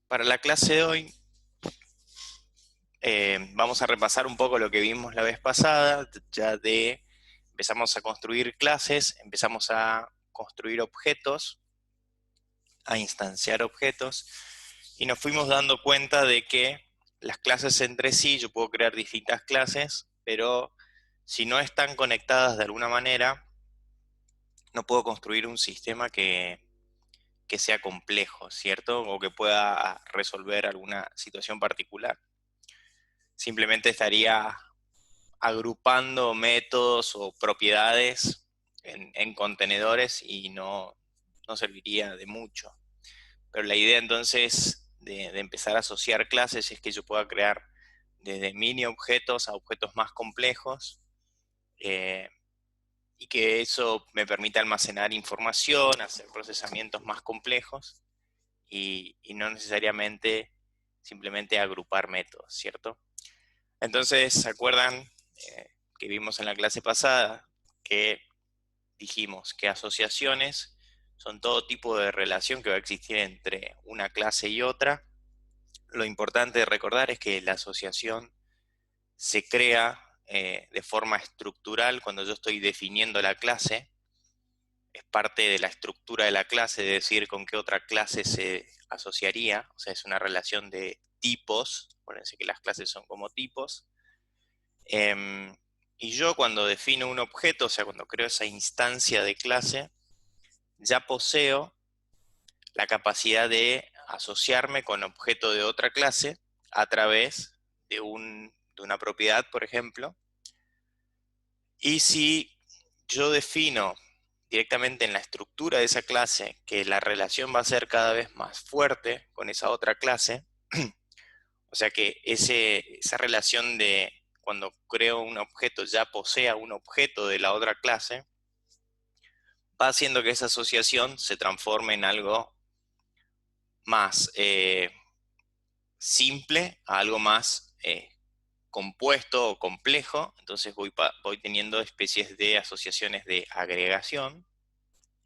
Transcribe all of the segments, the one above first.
Para la clase de hoy vamos a repasar un poco lo que vimos la vez pasada, empezamos a construir clases, empezamos a construir objetos, a instanciar objetos, y nos fuimos dando cuenta de que las clases entre sí, yo puedo crear distintas clases, pero si no están conectadas de alguna manera, no puedo construir un sistema que sea complejo, ¿cierto? O que pueda resolver alguna situación particular. Simplemente estaría agrupando métodos o propiedades en contenedores y no serviría de mucho. Pero la idea entonces de empezar a asociar clases es que yo pueda crear desde mini objetos a objetos más complejos, eh, y que eso me permita almacenar información, hacer procesamientos más complejos y no necesariamente simplemente agrupar métodos, ¿cierto? Entonces, ¿se acuerdan que vimos en la clase pasada que dijimos que asociaciones son todo tipo de relación que va a existir entre una clase y otra? Lo importante de recordar es que la asociación se crea de forma estructural cuando yo estoy definiendo la clase. Es parte de la estructura de la clase, de decir con qué otra clase se asociaría. O sea, es una relación de tipos. Acuérdense que las clases son como tipos. Y yo cuando defino un objeto, o sea, cuando creo esa instancia de clase, ya poseo la capacidad de asociarme con objeto de otra clase a través de una propiedad, por ejemplo. Y si yo defino directamente en la estructura de esa clase que la relación va a ser cada vez más fuerte con esa otra clase, o sea que esa relación de cuando creo un objeto ya posea un objeto de la otra clase, va haciendo que esa asociación se transforme en algo más simple a algo más compuesto o complejo. Entonces voy teniendo especies de asociaciones de agregación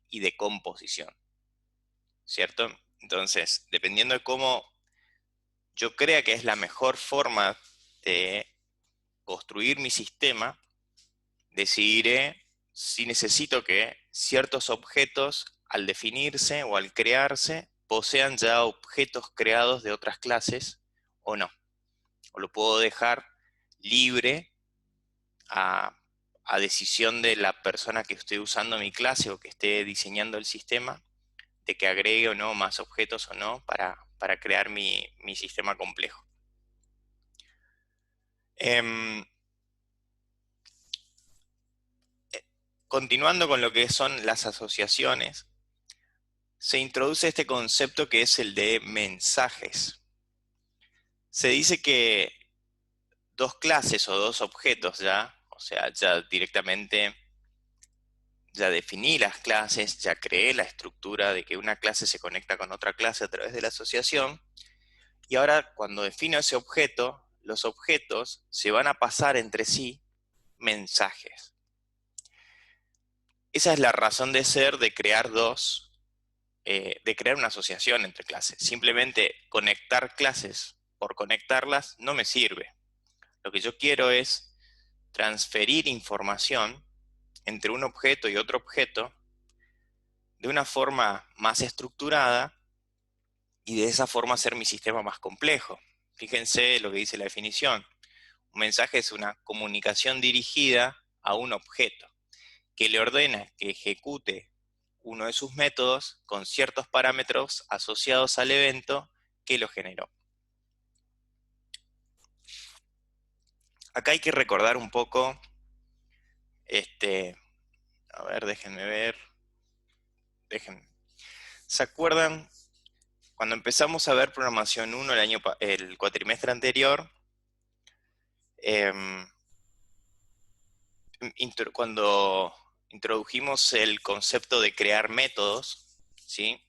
y de composición, ¿cierto? Entonces, dependiendo de cómo yo crea que es la mejor forma de construir mi sistema, decidiré si necesito que ciertos objetos, al definirse o al crearse, posean ya objetos creados de otras clases o no. O lo puedo dejar libre a, a decisión de la persona que esté usando mi clase o que esté diseñando el sistema, de que agregue o no más objetos o no para crear mi sistema complejo. Eh, Continuando con lo que son las asociaciones, se introduce este concepto que es el de mensajes. Se dice que dos clases o dos objetos ya, o sea, ya directamente ya definí las clases, ya creé la estructura de que una clase se conecta con otra clase a través de la asociación, y ahora cuando defino ese objeto, los objetos se van a pasar entre sí mensajes. Esa es la razón de ser de crear de crear una asociación entre clases. Simplemente conectar clases por conectarlas no me sirve. Lo que yo quiero es transferir información entre un objeto y otro objeto de una forma más estructurada y de esa forma hacer mi sistema más complejo. Fíjense lo que dice la definición. Un mensaje es una comunicación dirigida a un objeto que le ordena que ejecute uno de sus métodos con ciertos parámetros asociados al evento que lo generó. Acá hay que recordar un poco, a ver, déjenme ver, ¿se acuerdan cuando empezamos a ver programación 1 el cuatrimestre anterior? Eh, Cuando introdujimos el concepto de crear métodos, ¿sí?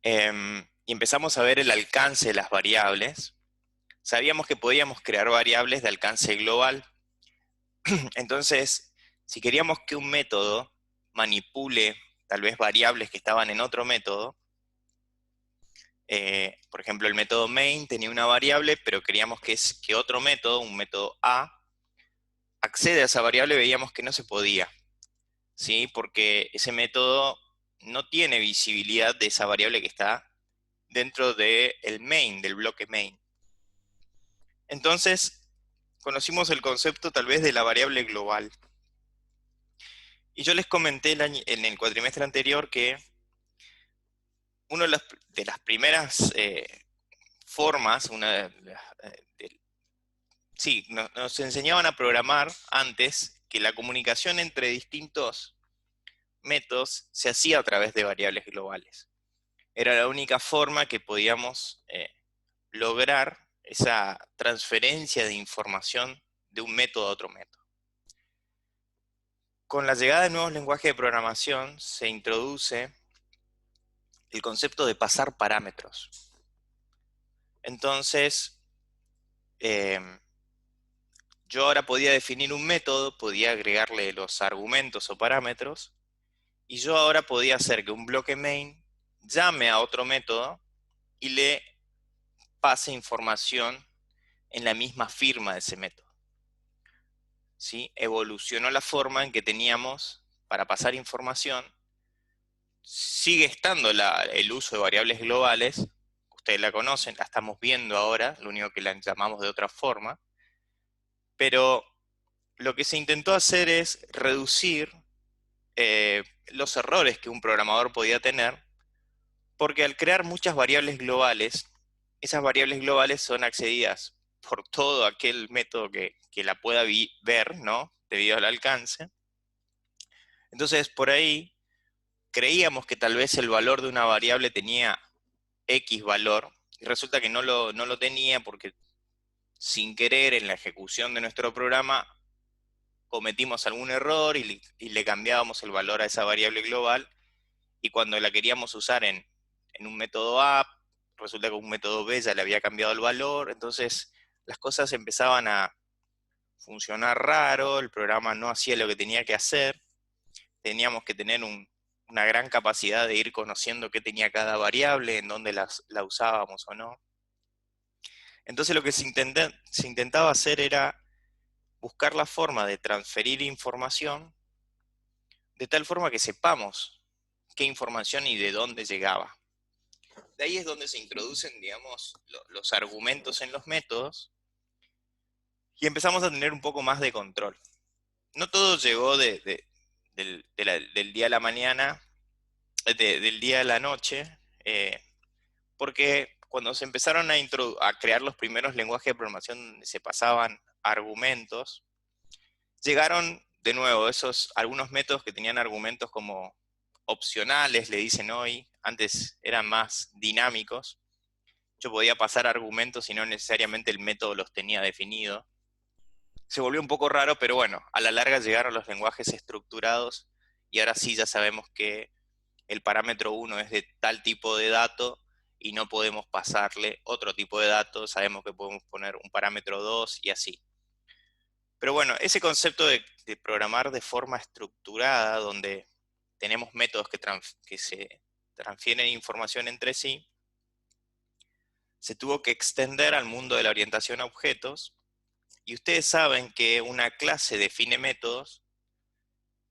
Y empezamos a ver el alcance de las variables, sabíamos que podíamos crear variables de alcance global. Entonces, si queríamos que un método manipule tal vez variables que estaban en otro método, por ejemplo, el método main tenía una variable, pero queríamos que otro método, un método A, accede a esa variable, veíamos que no se podía, ¿sí? Porque ese método no tiene visibilidad de esa variable que está dentro del main, del bloque main. Entonces, conocimos el concepto tal vez de la variable global. Y yo les comenté en el cuatrimestre anterior que una de las primeras formas, sí, nos enseñaban a programar antes que la comunicación entre distintos métodos se hacía a través de variables globales. Era la única forma que podíamos lograr esa transferencia de información de un método a otro método. Con la llegada de nuevos lenguajes de programación se introduce el concepto de pasar parámetros. Entonces, yo ahora podía definir un método, podía agregarle los argumentos o parámetros, y yo ahora podía hacer que un bloque main llame a otro método y le pase información en la misma firma de ese método. ¿Sí? Evolucionó la forma en que teníamos para pasar información. Sigue estando el uso de variables globales, ustedes la conocen, la estamos viendo ahora, lo único que la llamamos de otra forma, pero lo que se intentó hacer es reducir los errores que un programador podía tener, porque al crear muchas variables globales, esas variables globales son accedidas por todo aquel método que la pueda ver, ¿no? Debido al alcance. Entonces, por ahí, creíamos que tal vez el valor de una variable tenía X valor, y resulta que no lo tenía porque sin querer en la ejecución de nuestro programa cometimos algún error y le cambiábamos el valor a esa variable global, y cuando la queríamos usar en un método A, resulta que un método B ya le había cambiado el valor, entonces las cosas empezaban a funcionar raro, el programa no hacía lo que tenía que hacer, teníamos que tener una gran capacidad de ir conociendo qué tenía cada variable, en dónde la usábamos o no. Entonces lo que se intentaba hacer era buscar la forma de transferir información de tal forma que sepamos qué información y de dónde llegaba. De ahí es donde se introducen, digamos, los argumentos en los métodos y empezamos a tener un poco más de control. No todo llegó del día a la mañana, del día a la noche, porque cuando se empezaron a crear los primeros lenguajes de programación donde se pasaban argumentos, llegaron de nuevo algunos métodos que tenían argumentos como opcionales, le dicen hoy, antes eran más dinámicos. Yo podía pasar argumentos y no necesariamente el método los tenía definido. Se volvió un poco raro, pero bueno, a la larga llegaron los lenguajes estructurados y ahora sí ya sabemos que el parámetro 1 es de tal tipo de dato y no podemos pasarle otro tipo de dato, sabemos que podemos poner un parámetro 2 y así. Pero bueno, ese concepto de programar de forma estructurada, donde tenemos métodos que se transfieren información entre sí, se tuvo que extender al mundo de la orientación a objetos, y ustedes saben que una clase define métodos,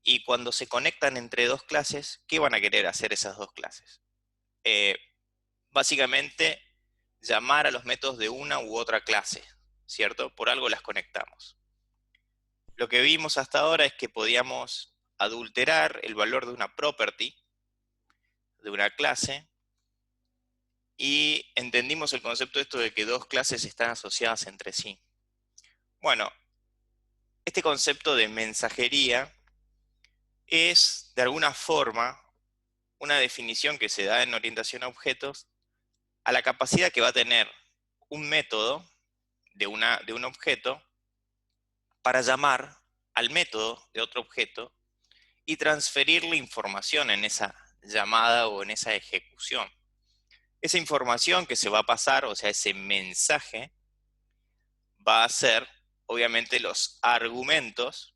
y cuando se conectan entre dos clases, ¿qué van a querer hacer esas dos clases? Básicamente, llamar a los métodos de una u otra clase, ¿cierto? Por algo las conectamos. Lo que vimos hasta ahora es que podíamos adulterar el valor de una property, de una clase, y entendimos el concepto de esto de que dos clases están asociadas entre sí. Bueno, este concepto de mensajería es, de alguna forma, una definición que se da en orientación a objetos a la capacidad que va a tener un método de un objeto para llamar al método de otro objeto y transferirle información en esa llamada o en esa ejecución. Esa información que se va a pasar, o sea, ese mensaje, va a ser, obviamente, los argumentos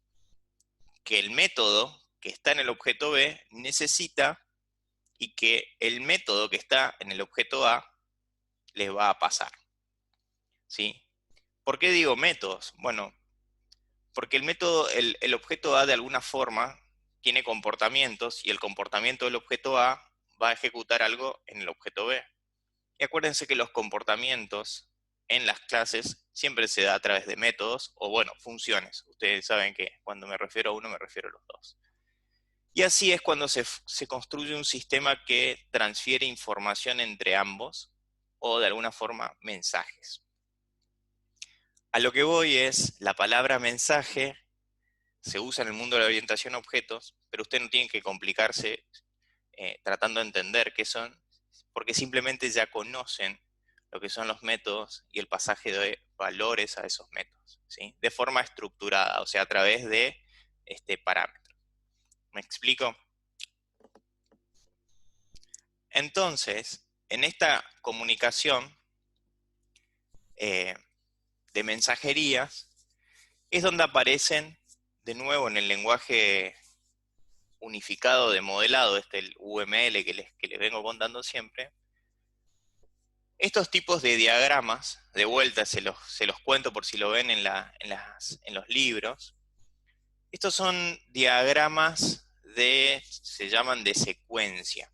que el método que está en el objeto B necesita y que el método que está en el objeto A les va a pasar. ¿Sí? ¿Por qué digo métodos? Bueno, porque el método, el objeto A de alguna forma tiene comportamientos y el comportamiento del objeto A va a ejecutar algo en el objeto B. Y acuérdense que los comportamientos en las clases siempre se da a través de métodos o, bueno, funciones. Ustedes saben que cuando me refiero a uno me refiero a los dos. Y así es cuando se construye un sistema que transfiere información entre ambos o de alguna forma mensajes. A lo que voy es, la palabra mensaje se usa en el mundo de la orientación a objetos, pero usted no tiene que complicarse tratando de entender qué son, porque simplemente ya conocen lo que son los métodos y el pasaje de valores a esos métodos, ¿sí? De forma estructurada, o sea, a través de parámetros. ¿Me explico? Entonces, en esta comunicación eh, de mensajerías, es donde aparecen, de nuevo en el lenguaje unificado de modelado, el UML que les vengo contando siempre, estos tipos de diagramas, de vuelta se los cuento por si lo ven en los libros, estos son diagramas se llaman de secuencia.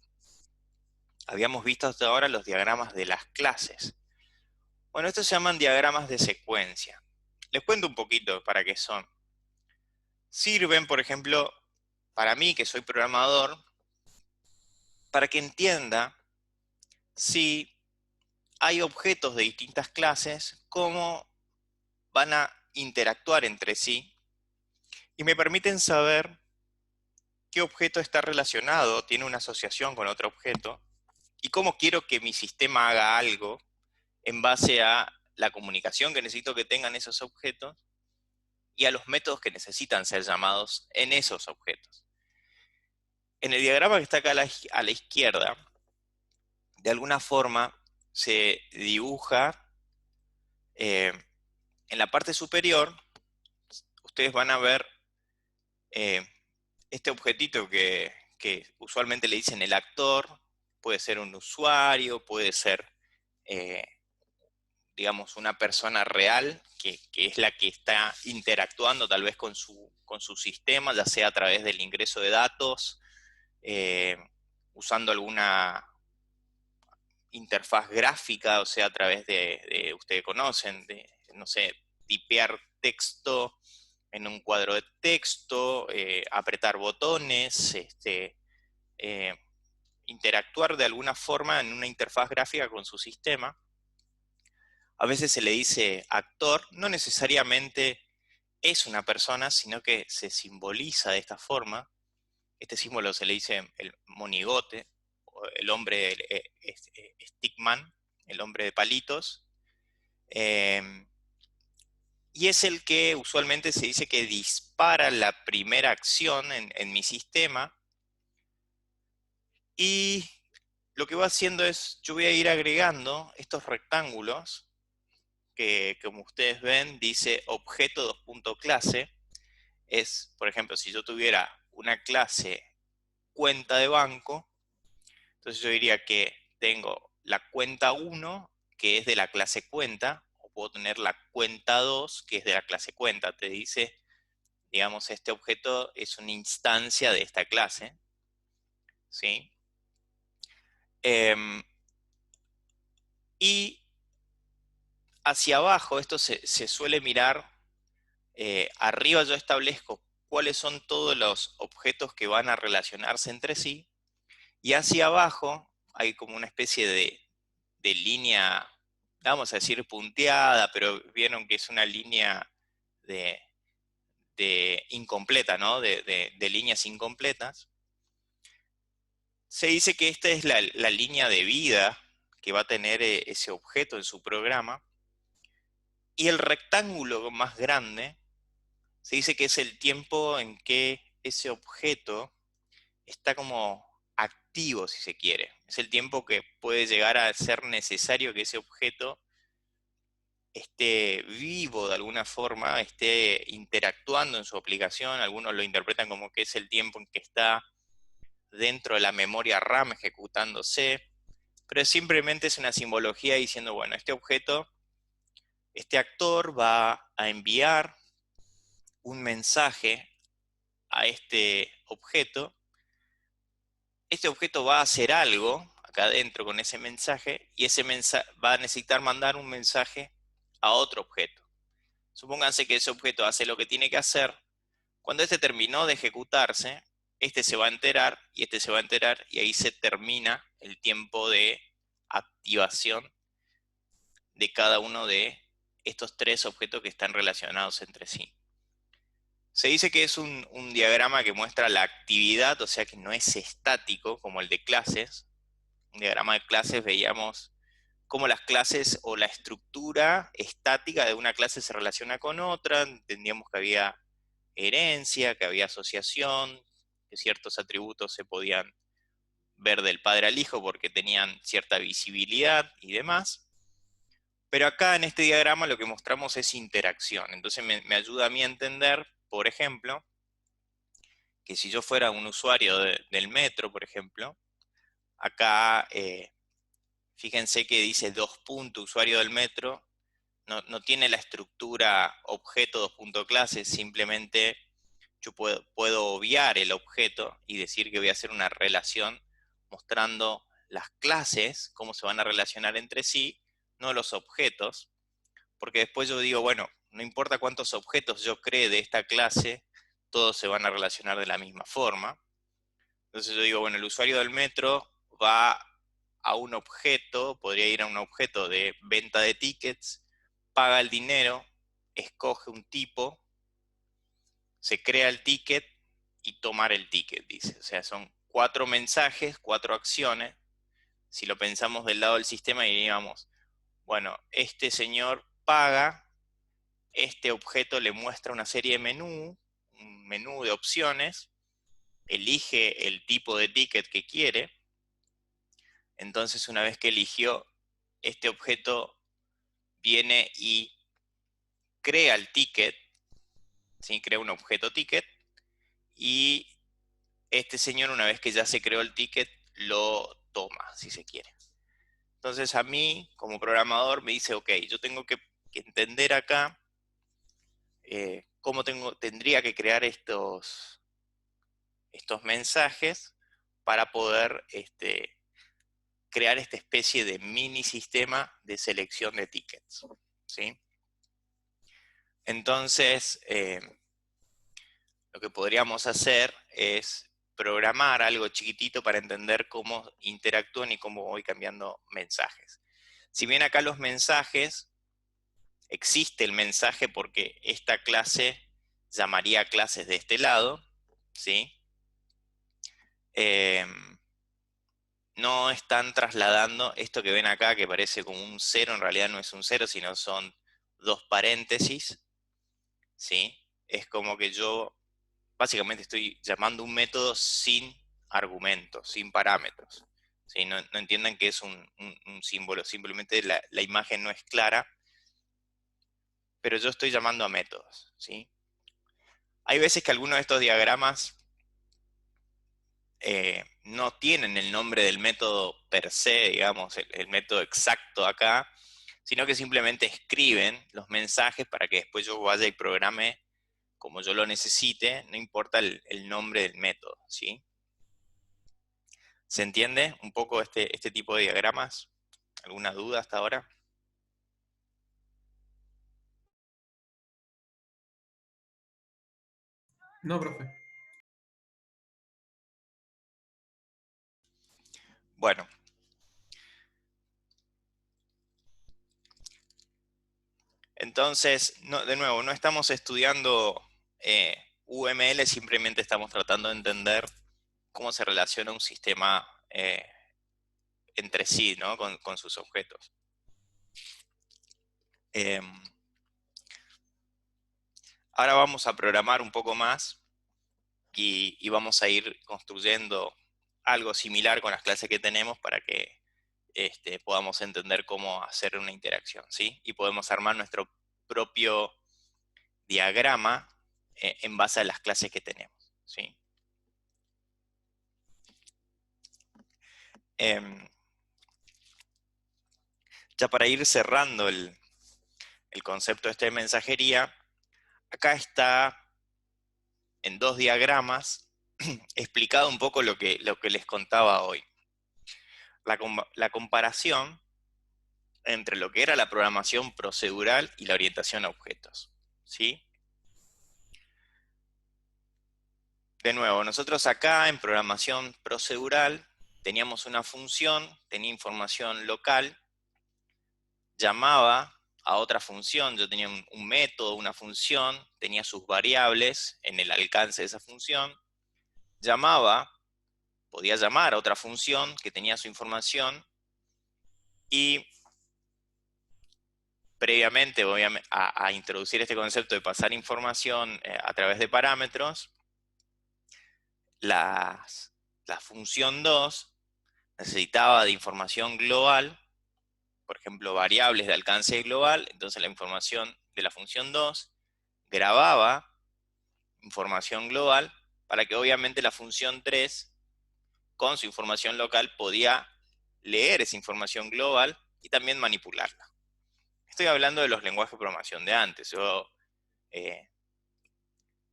Habíamos visto hasta ahora los diagramas de las clases. Bueno, estos se llaman diagramas de secuencia. Les cuento un poquito para qué son. Sirven, por ejemplo, para mí, que soy programador, para que entienda si hay objetos de distintas clases, cómo van a interactuar entre sí, y me permiten saber qué objeto está relacionado, tiene una asociación con otro objeto, y cómo quiero que mi sistema haga algo en base a la comunicación que necesito que tengan esos objetos y a los métodos que necesitan ser llamados en esos objetos. En el diagrama que está acá a la izquierda, de alguna forma se dibuja en la parte superior, ustedes van a ver este objetito que usualmente le dicen el actor, puede ser un usuario, puede ser, eh, digamos, una persona real, que es la que está interactuando tal vez con su sistema, ya sea a través del ingreso de datos, eh, usando alguna interfaz gráfica, o sea, a través ustedes conocen, no sé, tipear texto en un cuadro de texto, apretar botones, eh, interactuar de alguna forma en una interfaz gráfica con su sistema. A veces se le dice actor, no necesariamente es una persona, sino que se simboliza de esta forma. Este símbolo se le dice el monigote, o el hombre stickman, el hombre de palitos. Y es el que usualmente se dice que dispara la primera acción en mi sistema. Y lo que va haciendo es, yo voy a ir agregando estos rectángulos, que como ustedes ven, dice objeto 2.clase. Es, por ejemplo, si yo tuviera una clase cuenta de banco, entonces yo diría que tengo la cuenta 1, que es de la clase cuenta, o puedo tener la cuenta 2, que es de la clase cuenta. Te dice, digamos, este objeto es una instancia de esta clase, ¿sí? Y hacia abajo, esto se suele mirar, arriba yo establezco cuáles son todos los objetos que van a relacionarse entre sí, y hacia abajo hay como una especie de línea, vamos a decir punteada, pero vieron que es una línea de, incompleta, ¿no? De líneas incompletas. Se dice que esta es la línea de vida que va a tener ese objeto en su programa, y el rectángulo más grande se dice que es el tiempo en que ese objeto está como activo, si se quiere. Es el tiempo que puede llegar a ser necesario que ese objeto esté vivo de alguna forma, esté interactuando en su aplicación. Algunos lo interpretan como que es el tiempo en que está dentro de la memoria RAM ejecutándose, pero simplemente es una simbología diciendo, bueno, este objeto, este actor va a enviar un mensaje a este objeto va a hacer algo acá adentro con ese mensaje y ese mensaje va a necesitar mandar un mensaje a otro objeto. Supónganse que ese objeto hace lo que tiene que hacer. Cuando este terminó de ejecutarse, este se va a enterar y este se va a enterar y ahí se termina el tiempo de activación de cada uno de estos tres objetos que están relacionados entre sí. Se dice que es un diagrama que muestra la actividad, o sea que no es estático como el de clases. Un diagrama de clases veíamos cómo las clases o la estructura estática de una clase se relaciona con otra. Entendíamos que había herencia, que había asociación, que ciertos atributos se podían ver del padre al hijo porque tenían cierta visibilidad y demás. Pero acá en este diagrama lo que mostramos es interacción. Entonces me ayuda a mí a entender, por ejemplo, que si yo fuera un usuario del metro, por ejemplo, acá fíjense que dice 2 puntos usuario del metro, no tiene la estructura objeto 2 punto clase, simplemente yo puedo obviar el objeto y decir que voy a hacer una relación mostrando las clases, cómo se van a relacionar entre sí, no los objetos, porque después yo digo, bueno, no importa cuántos objetos yo cree de esta clase, todos se van a relacionar de la misma forma. Entonces yo digo, bueno, el usuario del metro va a un objeto, podría ir a un objeto de venta de tickets, paga el dinero, escoge un tipo, se crea el ticket y tomar el ticket, dice. O sea, son 4 mensajes, 4 acciones. Si lo pensamos del lado del sistema, diríamos, bueno, este señor paga, este objeto le muestra una serie de un menú de opciones, elige el tipo de ticket que quiere. Entonces, una vez que eligió, este objeto viene y crea el ticket, ¿sí? Crea un objeto ticket, y este señor, una vez que ya se creó el ticket, lo toma, si se quiere. Entonces a mí, como programador, me dice, ok, yo tengo que entender acá cómo tendría que crear estos mensajes para poder crear esta especie de mini sistema de selección de tickets, ¿sí? Entonces, lo que podríamos hacer es programar algo chiquitito para entender cómo interactúan y cómo voy cambiando mensajes. Si bien acá los mensajes, existe el mensaje porque esta clase llamaría clases de este lado, ¿sí? No están trasladando esto que ven acá, que parece como un cero, en realidad no es un cero, sino son 2 paréntesis, ¿sí? Es como que yo básicamente estoy llamando un método sin argumentos, sin parámetros, ¿sí? No entiendan que es un símbolo, simplemente la imagen no es clara, pero yo estoy llamando a métodos, ¿sí? Hay veces que algunos de estos diagramas no tienen el nombre del método per se, digamos, el método exacto acá, sino que simplemente escriben los mensajes para que después yo vaya y programe como yo lo necesite, no importa el nombre del método, ¿sí? ¿Se entiende un poco este tipo de diagramas? ¿Alguna duda hasta ahora? No, profe. Bueno, entonces, de nuevo, no estamos estudiando UML, simplemente estamos tratando de entender cómo se relaciona un sistema entre sí, ¿no? Con sus objetos. Ahora vamos a programar un poco más y vamos a ir construyendo algo similar con las clases que tenemos para que podamos entender cómo hacer una interacción, ¿sí? Y podemos armar nuestro propio diagrama en base a las clases que tenemos, ¿sí? Ya para ir cerrando el concepto este de mensajería, acá está en 2 diagramas explicado un poco lo que les contaba hoy. La comparación entre lo que era la programación procedural y la orientación a objetos, ¿sí? De nuevo, nosotros acá en programación procedural teníamos una función, tenía información local, llamaba a otra función, yo tenía un método, una función, tenía sus variables en el alcance de esa función, podía llamar a otra función que tenía su información y previamente voy a introducir este concepto de pasar información a través de parámetros. La función 2 necesitaba de información global, por ejemplo, variables de alcance global, entonces la información de la función 2 grababa información global para que obviamente la función 3, con su información local, podía leer esa información global y también manipularla. Estoy hablando de los lenguajes de programación de antes. Yo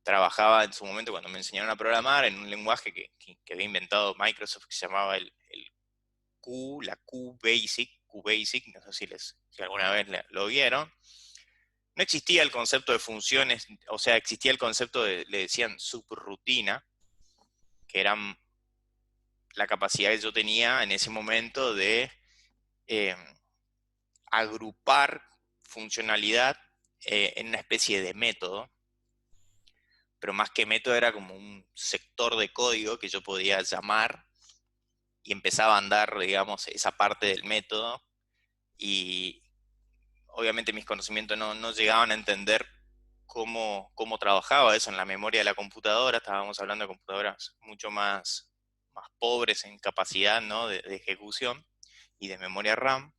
trabajaba en su momento cuando me enseñaron a programar en un lenguaje que había inventado Microsoft que se llamaba el la QBasic, no sé si alguna vez lo vieron. No existía el concepto de funciones, o sea, existía el concepto le decían subrutina, que eran la capacidad que yo tenía en ese momento de eh, agrupar funcionalidad en una especie de método, pero más que método era como un sector de código que yo podía llamar y empezaba a andar, digamos, esa parte del método y obviamente mis conocimientos no llegaban a entender cómo trabajaba eso en la memoria de la computadora. Estábamos hablando de computadoras mucho más pobres en capacidad, ¿no?, de ejecución y de memoria RAM.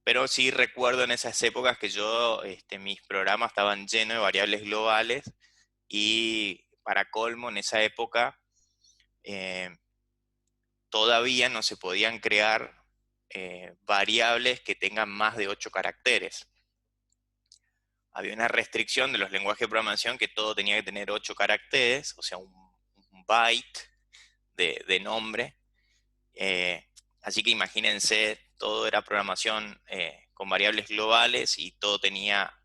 Pero sí recuerdo en esas épocas que mis programas estaban llenos de variables globales y para colmo en esa época eh, todavía no se podían crear variables que tengan más de 8 caracteres. Había una restricción de los lenguajes de programación que todo tenía que tener 8 caracteres, o sea, un byte de nombre. Así que imagínense, todo era programación con variables globales y todo tenía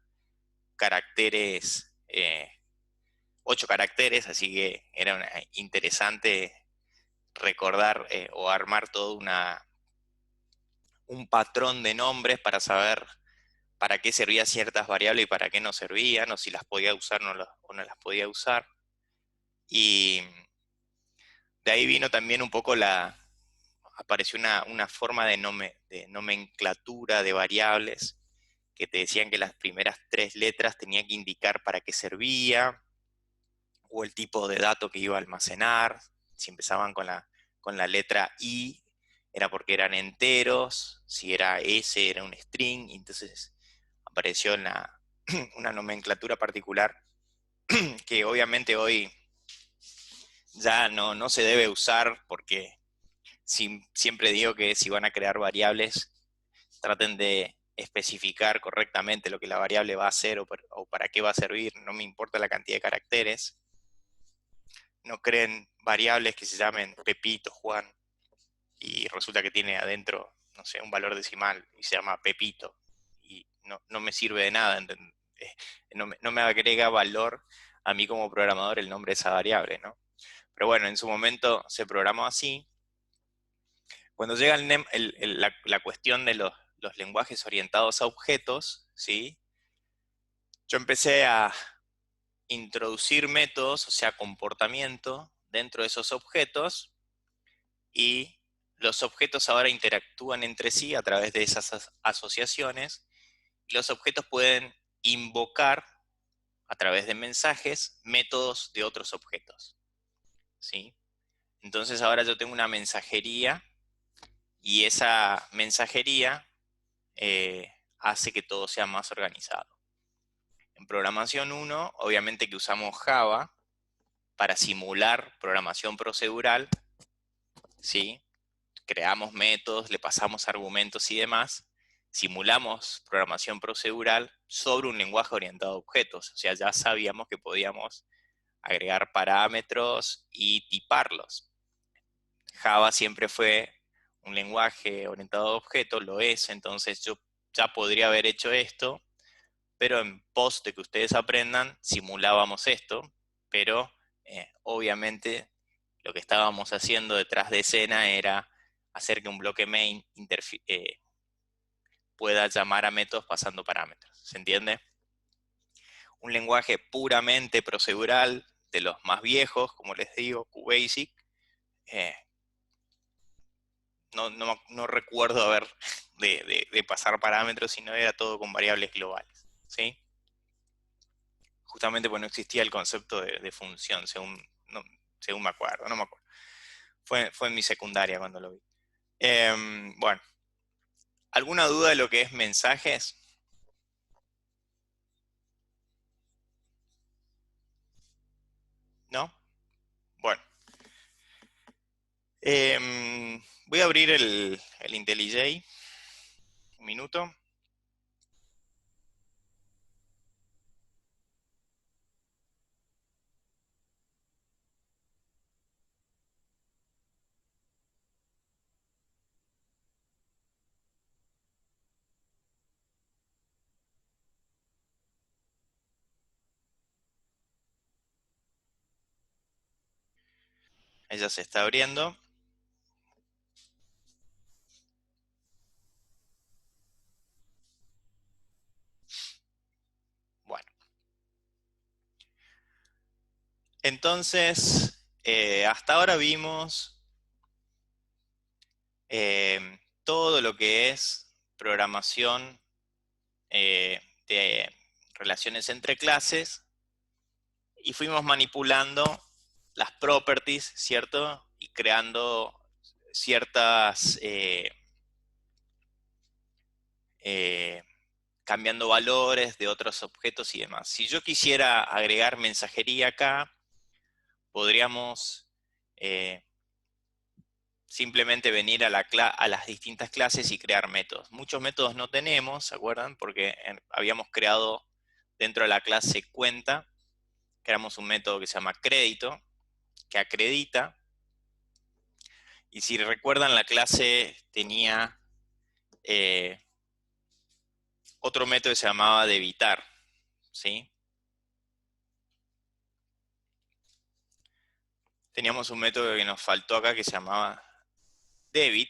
caracteres, 8 caracteres, así que era interesante recordar o armar todo un patrón de nombres para saber para qué servían ciertas variables y para qué no servían, o si las podía usar o no las podía usar. Y de ahí vino también un poco apareció una forma de nomenclatura de variables que te decían que las primeras 3 letras tenían que indicar para qué servía, o el tipo de dato que iba a almacenar. Si empezaban con la letra I, era porque eran enteros; si era S, era un string. Entonces apareció una nomenclatura particular que obviamente hoy ya no se debe usar, porque siempre digo que si van a crear variables, traten de especificar correctamente lo que la variable va a hacer o para qué va a servir. No me importa la cantidad de caracteres. No creen variables que se llamen Pepito, Juan, y resulta que tiene adentro, no sé, un valor decimal y se llama Pepito. Y no me sirve de nada, no me agrega valor a mí como programador el nombre de esa variable, ¿no? Pero bueno, en su momento se programó así. Cuando llega la cuestión de los lenguajes orientados a objetos, ¿sí?, yo empecé a introducir métodos, o sea, comportamiento dentro de esos objetos, y los objetos ahora interactúan entre sí a través de esas asociaciones, y los objetos pueden invocar a través de mensajes métodos de otros objetos, ¿sí? Entonces ahora yo tengo una mensajería, y esa mensajería hace que todo sea más organizado. En programación 1, obviamente que usamos Java para simular programación procedural, ¿sí?, creamos métodos, le pasamos argumentos y demás, simulamos programación procedural sobre un lenguaje orientado a objetos. O sea, ya sabíamos que podíamos agregar parámetros y tiparlos. Java siempre fue un lenguaje orientado a objetos, lo es, entonces yo ya podría haber hecho esto, pero en pos de que ustedes aprendan, simulábamos esto, pero obviamente lo que estábamos haciendo detrás de escena era hacer que un bloque main pueda llamar a métodos pasando parámetros. ¿Se entiende? Un lenguaje puramente procedural, de los más viejos, como les digo, QBasic, no recuerdo haber de pasar parámetros, sino era todo con variables globales, ¿sí? Justamente porque no existía el concepto de función, según me acuerdo, no me acuerdo. Fue en mi secundaria cuando lo vi. Bueno, ¿alguna duda de lo que es mensajes? ¿No? Bueno. Voy a abrir el IntelliJ. Un minuto. Ella se está abriendo. Bueno. Entonces, hasta ahora vimos todo lo que es programación de relaciones entre clases y fuimos manipulando las properties, ¿cierto? Y creando ciertas... cambiando valores de otros objetos y demás. Si yo quisiera agregar mensajería acá, podríamos simplemente venir a las distintas clases y crear métodos. Muchos métodos no tenemos, ¿se acuerdan? Porque habíamos creado dentro de la clase cuenta, creamos un método que se llama crédito, que acredita. Y si recuerdan, la clase tenía otro método que se llamaba debitar, ¿sí? Teníamos un método que nos faltó acá que se llamaba debit,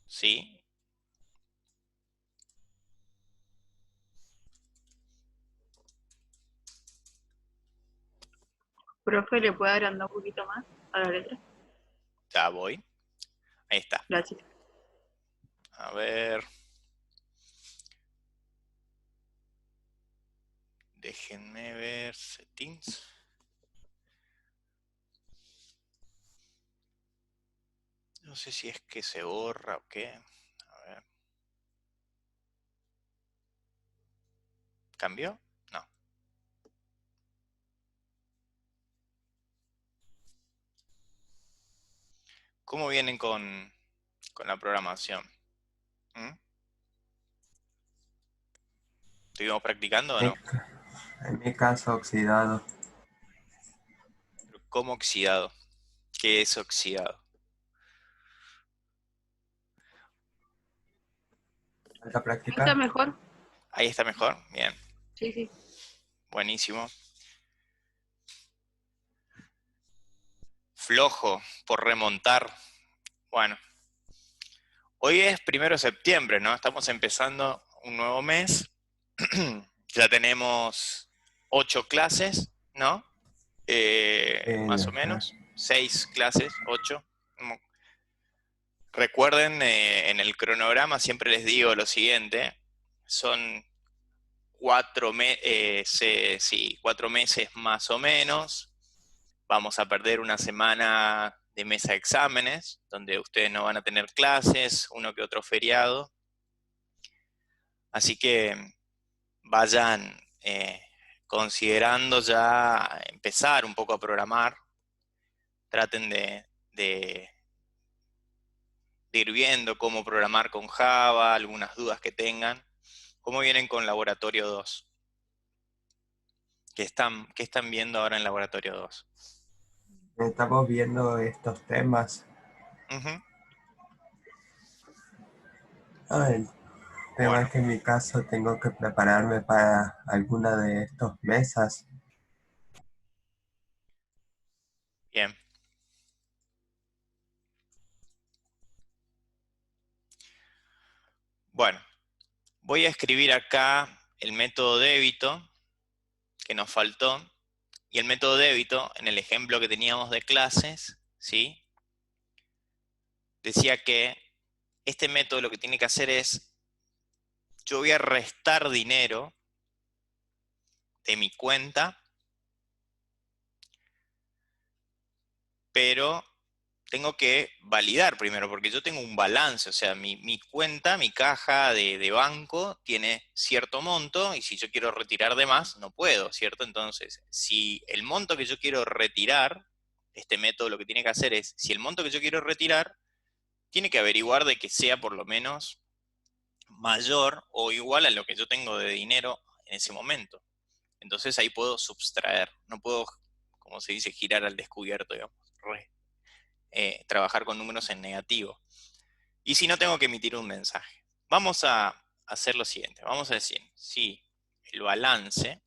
¿sí? Profe, ¿le puede agrandar un poquito más a la letra? Ya voy. Ahí está. Gracias. A ver. Déjenme ver settings. No sé si es que se borra o qué. A ver. ¿Cambió? No. ¿Cómo vienen con la programación? ¿Mm? ¿Estuvimos practicando o no? En mi caso, oxidado. Pero ¿cómo oxidado? ¿Qué es oxidado? ¿Falta ¿Está práctica? mejor? Ahí está mejor. Bien. Sí, sí. Buenísimo. Flojo por remontar. Bueno. Hoy es 1 de septiembre, ¿no? Estamos empezando un nuevo mes. Ya tenemos 8 clases, ¿no? Más o Ajá. menos. 6 clases, 8. Recuerden, en el cronograma siempre les digo lo siguiente. Son 4 meses más o menos. Vamos a perder una semana de mesa de exámenes, donde ustedes no van a tener clases, uno que otro feriado. Así que vayan considerando ya empezar un poco a programar. Traten de ir viendo cómo programar con Java, algunas dudas que tengan. ¿Cómo vienen con Laboratorio 2? ¿Qué están viendo ahora en Laboratorio 2? Estamos viendo estos temas. Ujú. El tema Bueno, es que en mi caso tengo que prepararme para alguna de estas mesas. bien. Bueno, voy a escribir acá el método débito que nos faltó. Y el método débito, en el ejemplo que teníamos de clases, ¿sí? Decía que este método lo que tiene que hacer es, yo voy a restar dinero de mi cuenta, pero tengo que validar primero, porque yo tengo un balance, o sea, mi cuenta, mi caja de banco tiene cierto monto, y si yo quiero retirar de más, no puedo, ¿cierto? Entonces, si el monto que yo quiero retirar, este método lo que tiene que hacer es, si el monto que yo quiero retirar, tiene que averiguar de que sea por lo menos mayor o igual a lo que yo tengo de dinero en ese momento. Entonces ahí puedo subtraer, no puedo, como se dice, girar al descubierto, digamos, trabajar con números en negativo. Y si no, tengo que emitir un mensaje. Vamos a hacer lo siguiente, vamos a decir, si el balance,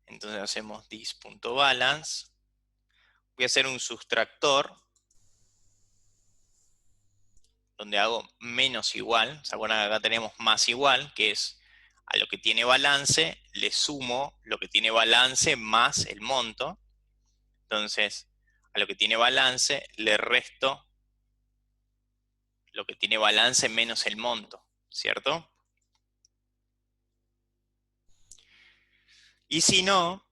entonces hacemos this.balance, voy a hacer un sustractor, donde hago menos igual, ¿se acuerdan que acá tenemos más igual, que es a lo que tiene balance, le sumo lo que tiene balance más el monto, entonces a lo que tiene balance le resto lo que tiene balance menos el monto, ¿cierto? Y si no,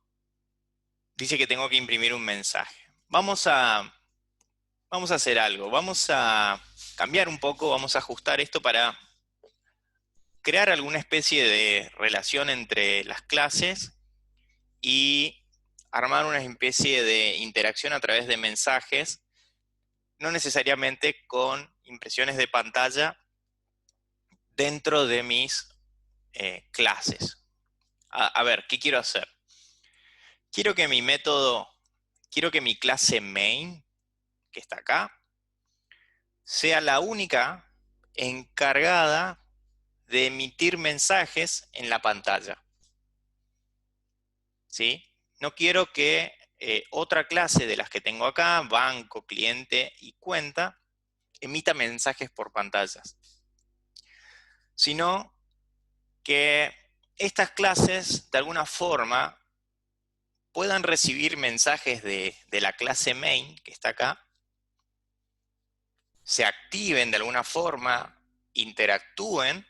dice que tengo que imprimir un mensaje. Vamos a hacer algo, vamos a cambiar un poco, vamos a ajustar esto para crear alguna especie de relación entre las clases y armar una especie de interacción a través de mensajes, no necesariamente con impresiones de pantalla dentro de mis clases. A ver, ¿qué quiero hacer? Quiero que mi método, quiero que mi clase main, que está acá, sea la única encargada de emitir mensajes en la pantalla. ¿Sí? No quiero que otra clase de las que tengo acá, banco, cliente y cuenta, emita mensajes por pantallas, sino que estas clases de alguna forma puedan recibir mensajes de la clase main, que está acá, se activen de alguna forma, interactúen,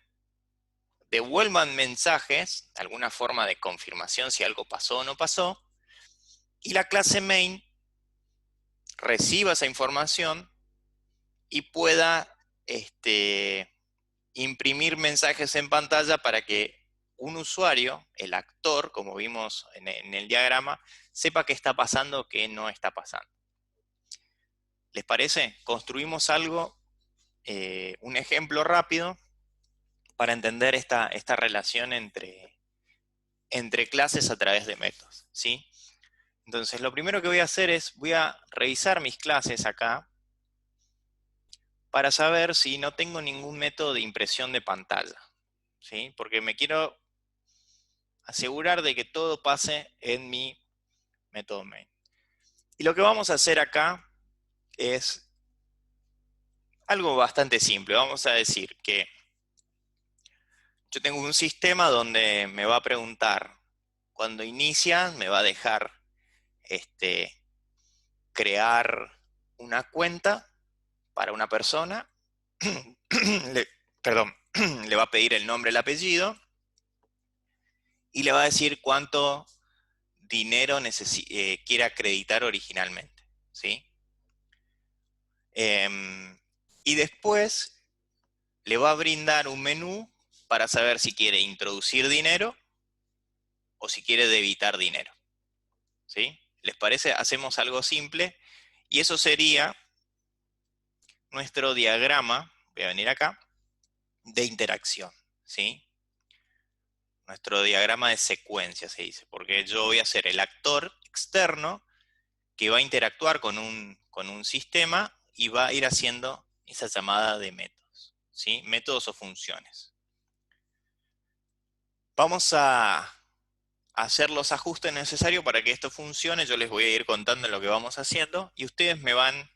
devuelvan mensajes, alguna forma de confirmación si algo pasó o no pasó, y la clase main reciba esa información y pueda imprimir mensajes en pantalla para que un usuario, el actor, como vimos en el diagrama, sepa qué está pasando o qué no está pasando. ¿Les parece? Construimos algo, un ejemplo rápido para entender esta relación entre clases a través de métodos, ¿sí? Entonces, lo primero que voy a hacer es, voy a revisar mis clases acá para saber si no tengo ningún método de impresión de pantalla, ¿sí? Porque me quiero asegurar de que todo pase en mi método main. Y lo que vamos a hacer acá es algo bastante simple. Vamos a decir que yo tengo un sistema donde me va a preguntar, cuando inicia, me va a dejar crear una cuenta para una persona, perdón, le va a pedir el nombre, el apellido, y le va a decir cuánto dinero quiere acreditar originalmente, ¿sí? Y después le va a brindar un menú para saber si quiere introducir dinero o si quiere debitar dinero. ¿Sí? ¿Les parece? Hacemos algo simple y eso sería nuestro diagrama, voy a venir acá, de interacción. ¿Sí? Nuestro diagrama de secuencia se dice, porque yo voy a ser el actor externo que va a interactuar con un sistema y va a ir haciendo esa llamada de métodos. ¿Sí? Métodos o funciones. Vamos a hacer los ajustes necesarios para que esto funcione. Yo les voy a ir contando lo que vamos haciendo y ustedes me van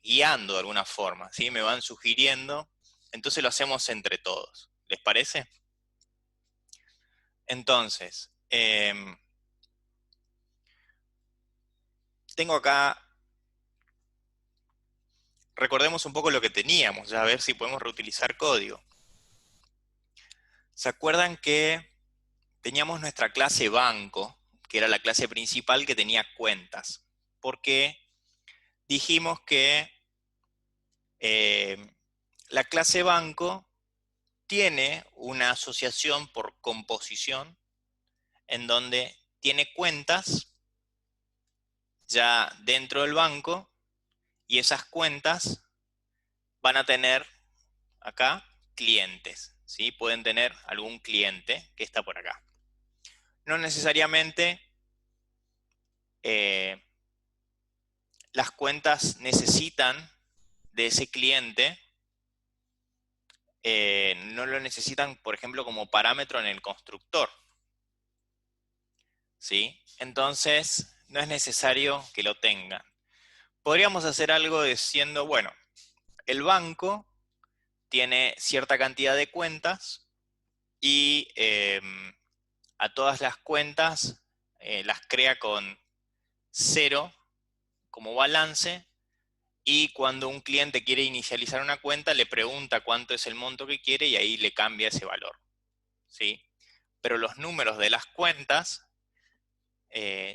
guiando de alguna forma, ¿sí? Me van sugiriendo. Entonces lo hacemos entre todos. ¿Les parece? Entonces, tengo acá, recordemos un poco lo que teníamos, ya a ver si podemos reutilizar código. ¿Se acuerdan que teníamos nuestra clase banco, que era la clase principal que tenía cuentas? Porque dijimos que la clase banco tiene una asociación por composición en donde tiene cuentas ya dentro del banco y esas cuentas van a tener acá clientes, ¿sí? Pueden tener algún cliente que está por acá. No necesariamente las cuentas necesitan de ese cliente, no lo necesitan, por ejemplo, como parámetro en el constructor. ¿Sí? Entonces, no es necesario que lo tengan. Podríamos hacer algo diciendo, bueno, el banco tiene cierta cantidad de cuentas y a todas las cuentas las crea con 0 como balance y cuando un cliente quiere inicializar una cuenta le pregunta cuánto es el monto que quiere y ahí le cambia ese valor. ¿Sí? Pero los números de las cuentas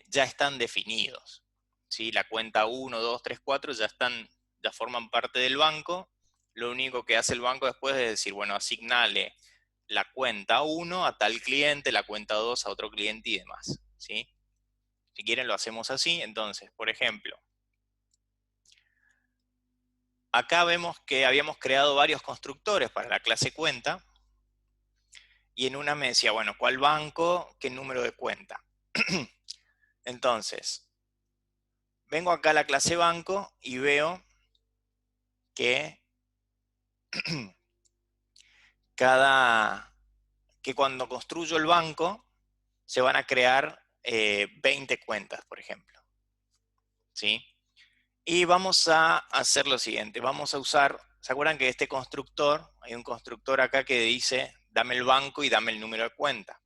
ya están definidos. ¿Sí? La cuenta 1, 2, 3, 4 ya forman parte del banco. Lo único que hace el banco después es decir, bueno, asignale la cuenta 1 a tal cliente, la cuenta 2 a otro cliente y demás. ¿Sí? Si quieren lo hacemos así. Entonces, por ejemplo, acá vemos que habíamos creado varios constructores para la clase cuenta. Y en una me decía, bueno, ¿cuál banco? ¿Qué número de cuenta? Entonces, vengo acá a la clase banco y veo que que cuando construyo el banco se van a crear 20 cuentas, por ejemplo. ¿Sí? Y vamos a hacer lo siguiente, vamos a usar, ¿se acuerdan que este constructor, hay un constructor acá que dice, dame el banco y dame el número de cuenta?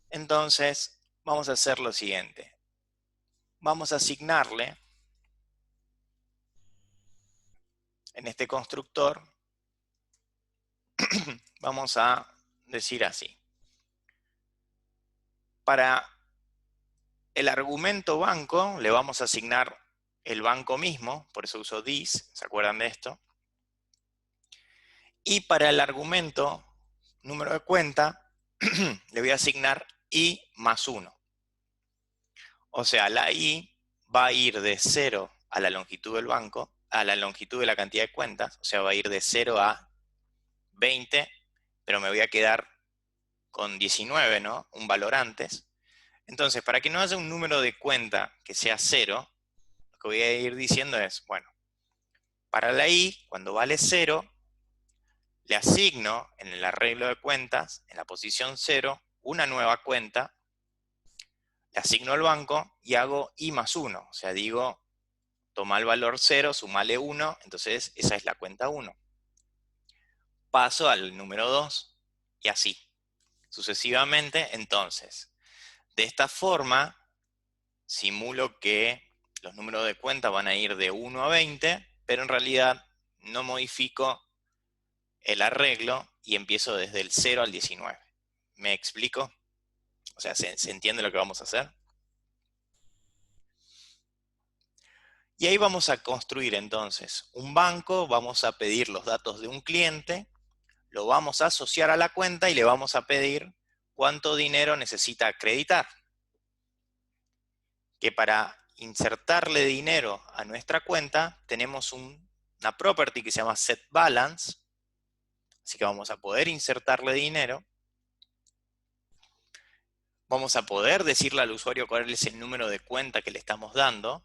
Entonces, vamos a hacer lo siguiente, vamos a asignarle en este constructor, vamos a decir así, para el argumento banco le vamos a asignar el banco mismo, por eso uso this, ¿se acuerdan de esto? Y para el argumento número de cuenta le voy a asignar i más 1. O sea, la i va a ir de 0 a la longitud del banco, a la longitud de la cantidad de cuentas, o sea, va a ir de 0 a 20, pero me voy a quedar con 19, ¿no? Un valor antes. Entonces, para que no haya un número de cuenta que sea 0, lo que voy a ir diciendo es, bueno, para la i, cuando vale 0, le asigno en el arreglo de cuentas, en la posición 0, una nueva cuenta, le asigno al banco y hago i más 1. O sea, digo, toma el valor 0, sumale 1, entonces esa es la cuenta 1. Paso al número 2 y así, sucesivamente. Entonces, de esta forma, simulo que los números de cuenta van a ir de 1 a 20, pero en realidad no modifico el arreglo y empiezo desde el 0 al 19. ¿Me explico? O sea, ¿se entiende lo que vamos a hacer? Y ahí vamos a construir entonces un banco, vamos a pedir los datos de un cliente, lo vamos a asociar a la cuenta y le vamos a pedir cuánto dinero necesita acreditar. Que para insertarle dinero a nuestra cuenta tenemos una property que se llama setBalance, así que vamos a poder insertarle dinero. Vamos a poder decirle al usuario cuál es el número de cuenta que le estamos dando.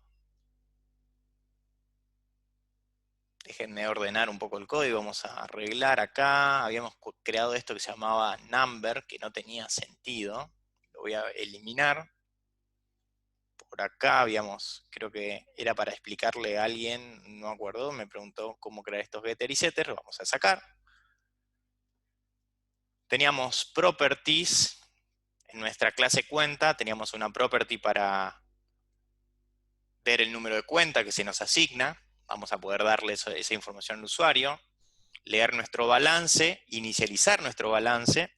Déjenme ordenar un poco el código, vamos a arreglar acá. Habíamos creado esto que se llamaba number, que no tenía sentido. Lo voy a eliminar. Por acá habíamos, creo que era para explicarle a alguien, no me acuerdo, me preguntó cómo crear estos getter y setter, lo vamos a sacar. Teníamos properties, en nuestra clase cuenta teníamos una property para ver el número de cuenta que se nos asigna, vamos a poder darle esa información al usuario, leer nuestro balance, inicializar nuestro balance,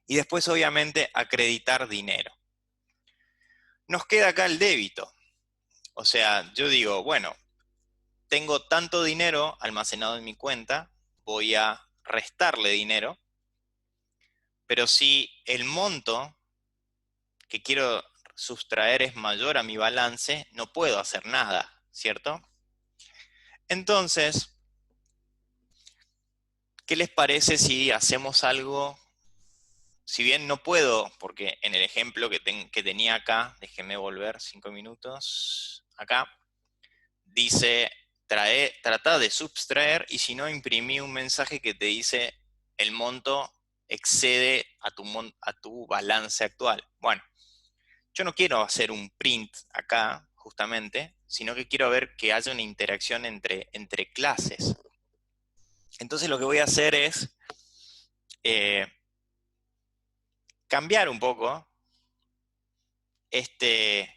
y después obviamente acreditar dinero. Nos queda acá el débito. O sea, yo digo, bueno, tengo tanto dinero almacenado en mi cuenta, voy a restarle dinero, pero si el monto que quiero sustraer es mayor a mi balance, no puedo hacer nada, ¿cierto? Entonces, ¿qué les parece si hacemos algo? Si bien no puedo, porque en el ejemplo que tenía acá, déjenme volver 5 minutos, acá, dice, trata de subtraer y si no, imprimí un mensaje que te dice el monto excede a tu balance actual. Bueno, yo no quiero hacer un print acá, justamente, sino que quiero ver que haya una interacción entre clases. Entonces lo que voy a hacer es cambiar un poco este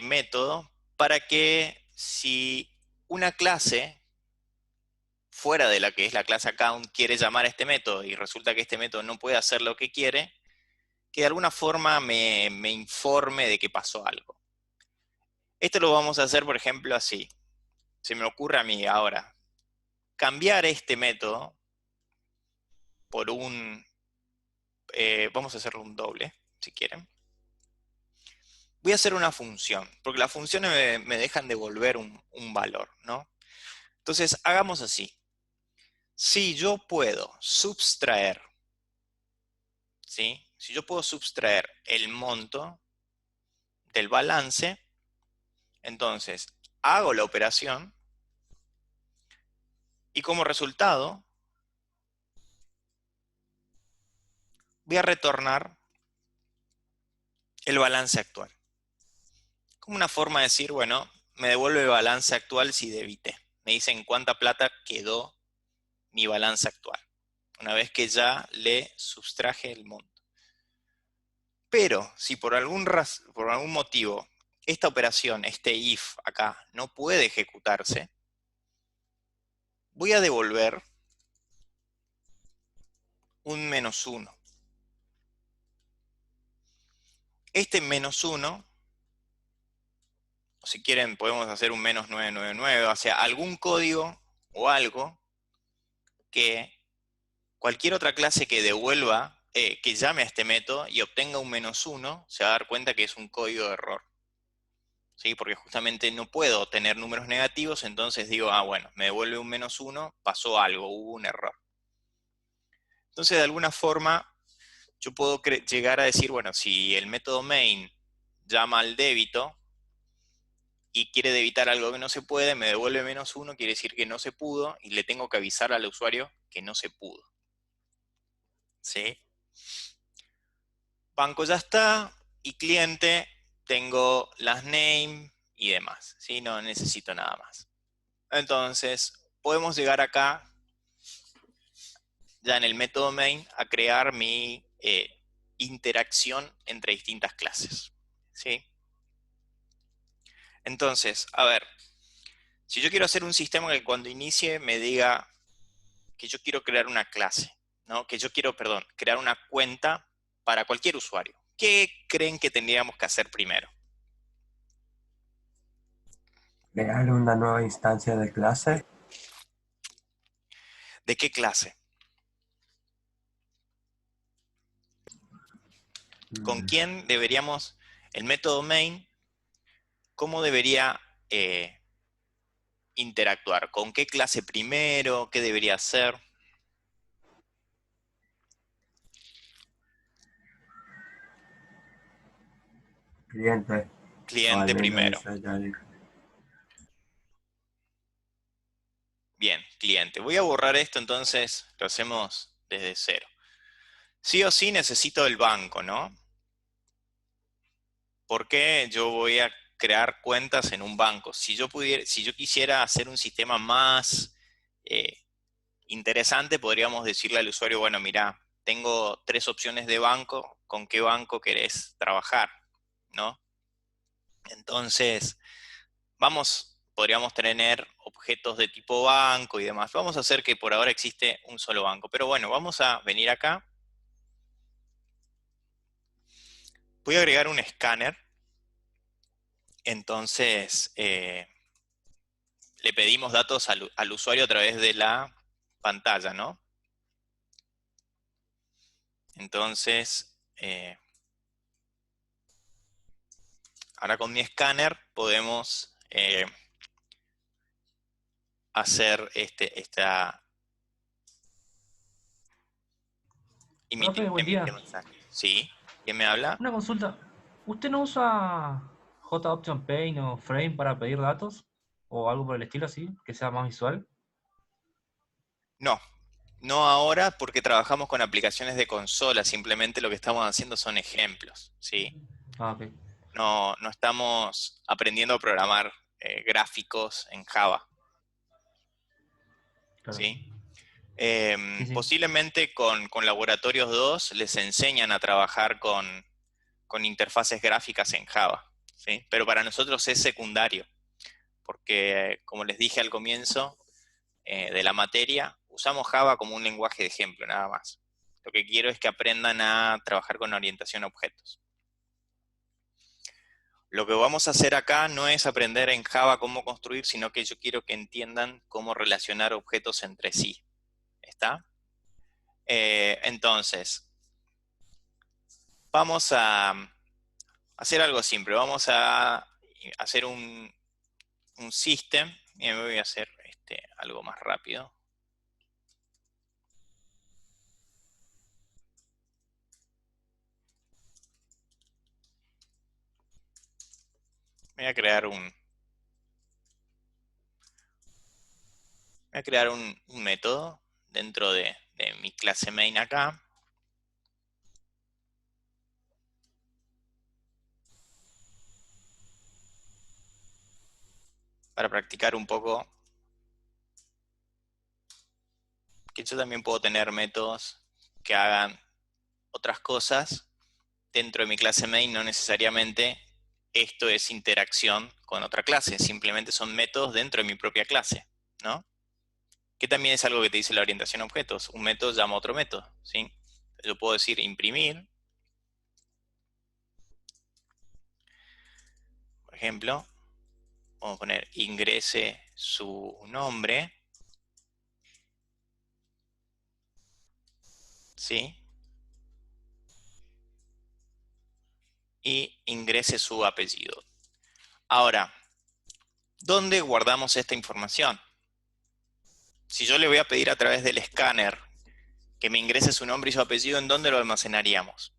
método para que si una clase fuera de la que es la clase account quiere llamar a este método y resulta que este método no puede hacer lo que quiere, que de alguna forma me informe de que pasó algo. Esto lo vamos a hacer, por ejemplo, así. Se me ocurre a mí ahora. Cambiar este método por vamos a hacerlo un doble, si quieren. Voy a hacer una función, porque las funciones me dejan devolver un valor, ¿no? Entonces, hagamos así. Si yo puedo subtraer, ¿sí? Si yo puedo subtraer el monto del balance, entonces hago la operación y como resultado voy a retornar el balance actual. Como una forma de decir, bueno, me devuelve el balance actual si debité. Me dicen cuánta plata quedó mi balance actual, una vez que ya le sustraje el monto. Pero si por algún motivo esta operación, este if acá, no puede ejecutarse, voy a devolver un -1. Este -1, o si quieren podemos hacer un -999, o sea, algún código o algo que cualquier otra clase que devuelva, que llame a este método y obtenga un -1, se va a dar cuenta que es un código de error. ¿Sí? Porque justamente no puedo tener números negativos, entonces digo, bueno, me devuelve un -1, pasó algo, hubo un error. Entonces, de alguna forma, yo puedo llegar a decir, bueno, si el método main llama al débito y quiere debitar algo que no se puede, me devuelve -1, quiere decir que no se pudo, y le tengo que avisar al usuario que no se pudo. ¿Sí? Banco ya está, y cliente, tengo las name y demás. ¿Sí? No necesito nada más. Entonces, podemos llegar acá, ya en el método main, a crear mi interacción entre distintas clases. ¿Sí? Entonces, a ver, si yo quiero hacer un sistema que cuando inicie me diga que yo quiero crear una clase, ¿no? Que yo quiero, perdón, crear una cuenta para cualquier usuario. ¿Qué creen que tendríamos que hacer primero? Crear una nueva instancia de clase. ¿De qué clase? ¿Con quién deberíamos, el método main, cómo debería interactuar? ¿Con qué clase primero? ¿Qué debería hacer? Cliente, o al Cliente menos primero. eso yo digo. Bien, cliente. Voy a borrar esto, entonces lo hacemos desde cero. Sí o sí necesito el banco, ¿no? ¿Por qué yo voy a crear cuentas en un banco? Si yo pudiera, si yo quisiera hacer un sistema más interesante, podríamos decirle al usuario, bueno, mira, tengo 3 opciones de banco, ¿con qué banco querés trabajar? ¿No? Entonces, podríamos tener objetos de tipo banco y demás. Vamos a hacer que por ahora existe un solo banco. Pero bueno, vamos a venir acá. Voy a agregar un escáner. Entonces, le pedimos datos al usuario a través de la pantalla, ¿no? Entonces, ahora con mi escáner podemos hacer Profe, buen emitir día. mensajes. ¿Sí? ¿Quién me habla? Una consulta. ¿Usted no usa JOption Paint o Frame para pedir datos? ¿O algo por el estilo así, que sea más visual? No, no ahora porque trabajamos con aplicaciones de consola, simplemente lo que estamos haciendo son ejemplos, ¿sí? Ah, ok. No estamos aprendiendo a programar gráficos en Java, Claro. ¿sí? Sí, sí. Posiblemente con Laboratorios 2 les enseñan a trabajar con interfaces gráficas en Java, ¿sí? Pero para nosotros es secundario, porque como les dije al comienzo de la materia, usamos Java como un lenguaje de ejemplo, nada más. Lo que quiero es que aprendan a trabajar con orientación a objetos. Lo que vamos a hacer acá no es aprender en Java cómo construir, sino que yo quiero que entiendan cómo relacionar objetos entre sí. ¿Está? Entonces, vamos a hacer algo simple. Vamos a hacer un system. Y me voy a hacer algo más rápido. Voy a crear un método dentro de mi clase main acá. Para practicar un poco que yo también puedo tener métodos que hagan otras cosas dentro de mi clase main, no necesariamente esto es interacción con otra clase, simplemente son métodos dentro de mi propia clase, ¿no? Que también es algo que te dice la orientación a objetos. Un método llama a otro método, ¿sí? Yo puedo decir imprimir, por ejemplo, vamos a poner ingrese su nombre, ¿sí? Y ingrese su apellido. Ahora, ¿dónde guardamos esta información? Si yo le voy a pedir a través del escáner que me ingrese su nombre y su apellido, ¿en dónde lo almacenaríamos?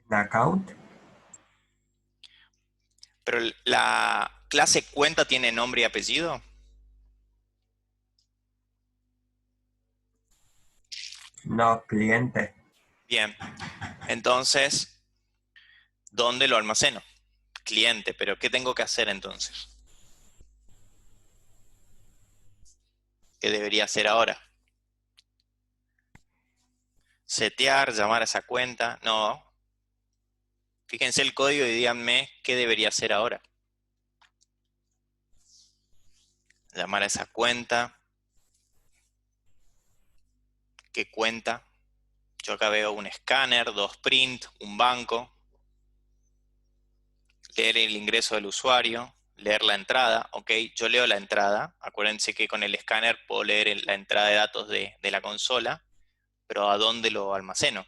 ¿Un account? Pero la clase cuenta tiene nombre y apellido. No, cliente. Bien, entonces, ¿dónde lo almaceno? Cliente, pero ¿qué tengo que hacer entonces? ¿Qué debería hacer ahora? Setear, llamar a esa cuenta. No. Fíjense el código y díganme qué debería hacer ahora. Llamar a esa cuenta. ¿Qué cuenta? Yo acá veo un escáner, 2print, un banco. Leer el ingreso del usuario. leer la entrada. Ok, yo leo la entrada. Acuérdense que con el escáner puedo leer la entrada de datos de la consola, pero ¿a dónde lo almaceno?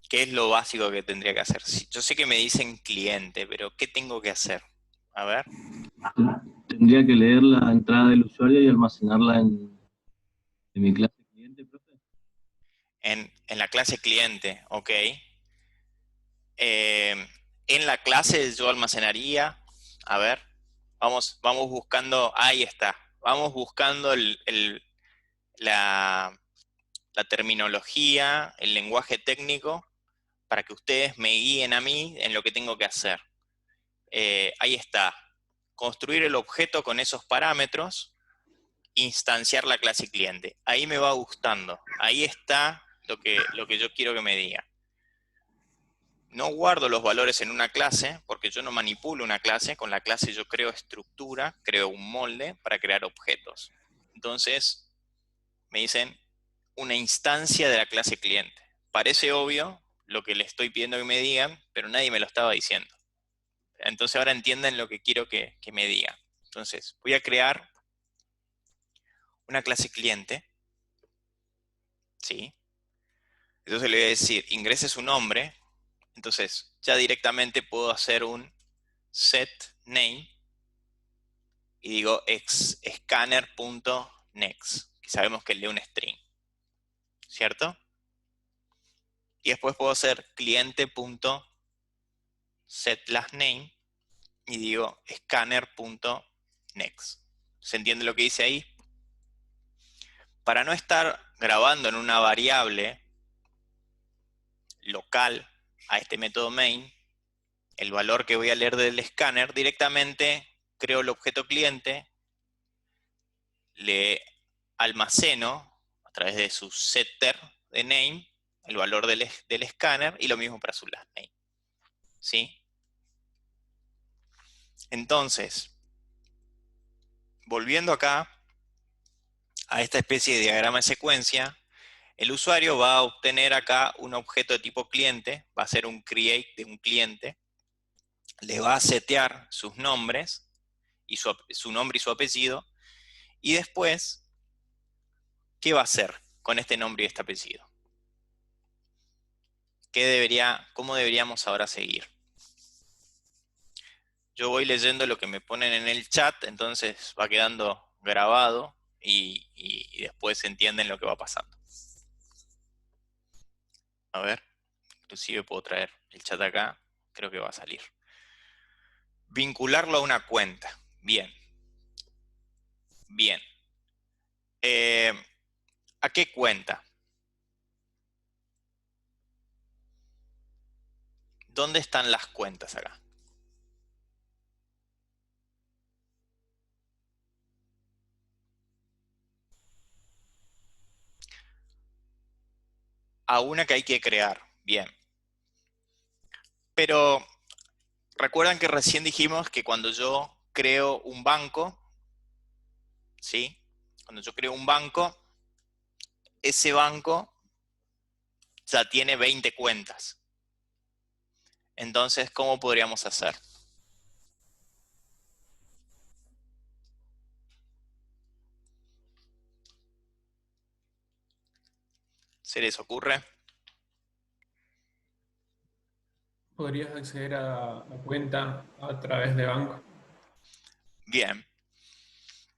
¿Qué es lo básico que tendría que hacer? Yo sé que me dicen cliente, pero ¿qué tengo que hacer? A ver. Tendría que leer la entrada del usuario y almacenarla en mi clase cliente, profe. En la clase cliente, ok. En la clase yo almacenaría, a ver, vamos buscando, ahí está, vamos buscando la, la terminología, el lenguaje técnico, para que ustedes me guíen a mí en lo que tengo que hacer. Ahí está, construir el objeto con esos parámetros, instanciar la clase cliente. Ahí me va gustando, ahí está lo que yo quiero que me diga. No guardo los valores en una clase, porque yo no manipulo una clase. Con la clase yo creo estructura, creo un molde para crear objetos. Entonces, me dicen una instancia de la clase cliente. Parece obvio lo que le estoy pidiendo que me digan, pero nadie me lo estaba diciendo. Entonces ahora entienden lo que quiero que me digan. Entonces, voy a crear una clase cliente. ¿Sí? Entonces le voy a decir, ingrese su nombre. Entonces, ya directamente puedo hacer un set name y digo scanner.next, que sabemos que lee un string, ¿cierto? Y después puedo hacer cliente.setLastName y digo scanner.next. ¿Se entiende lo que dice ahí? Para no estar grabando en una variable local a este método main, el valor que voy a leer del escáner, directamente creo el objeto cliente, le almaceno a través de su setter de name el valor del escáner y lo mismo para su last name. ¿Sí? Entonces, volviendo acá a esta especie de diagrama de secuencia, el usuario va a obtener acá un objeto de tipo cliente, va a hacer un create de un cliente, le va a setear sus nombres, y su nombre y su apellido, y después, ¿qué va a hacer con este nombre y este apellido? ¿Cómo deberíamos ahora seguir? Yo voy leyendo lo que me ponen en el chat, entonces va quedando grabado y después entienden lo que va pasando. A ver, inclusive puedo traer el chat acá, creo que va a salir. Vincularlo a una cuenta. Bien. Bien. ¿A qué cuenta? ¿Dónde están las cuentas acá? A una que hay que crear. Bien. Pero recuerdan que recién dijimos que cuando yo creo un banco, ¿sí? Cuando yo creo un banco, ese banco ya tiene 20 cuentas. Entonces, ¿cómo podríamos hacer? ¿Se les ocurre? Podrías acceder a la cuenta a través de banco. Bien.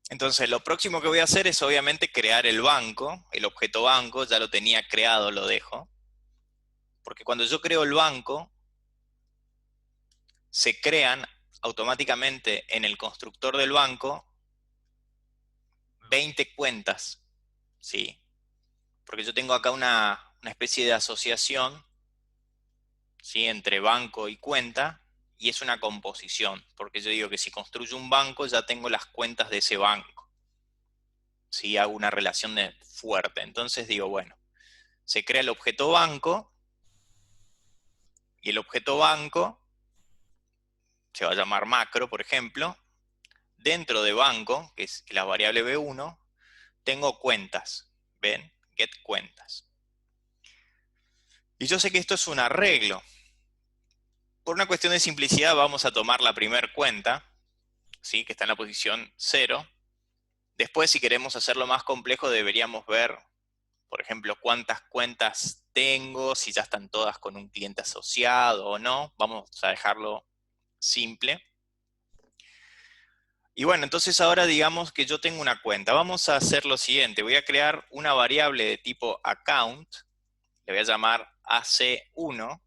Entonces, lo próximo que voy a hacer es obviamente crear el banco, el objeto banco, ya lo tenía creado, lo dejo. Porque cuando yo creo el banco, se crean automáticamente en el constructor del banco 20 cuentas, ¿sí? Porque yo tengo acá una especie de asociación, ¿sí? Entre banco y cuenta, y es una composición, porque yo digo que si construyo un banco ya tengo las cuentas de ese banco. ¿Sí? Hago una relación fuerte. Entonces digo, bueno, se crea el objeto banco, y el objeto banco se va a llamar macro, por ejemplo. Dentro de banco, que es la variable B1, tengo cuentas. ¿Ven? Get cuentas. Y yo sé que esto es un arreglo. Por una cuestión de simplicidad vamos a tomar la primera cuenta, ¿sí? Que está en la posición 0. Después, si queremos hacerlo más complejo, deberíamos ver, por ejemplo, cuántas cuentas tengo, si ya están todas con un cliente asociado o no. Vamos a dejarlo simple. Y bueno, entonces ahora digamos que yo tengo una cuenta. Vamos a hacer lo siguiente. Voy a crear una variable de tipo account. Le voy a llamar AC1.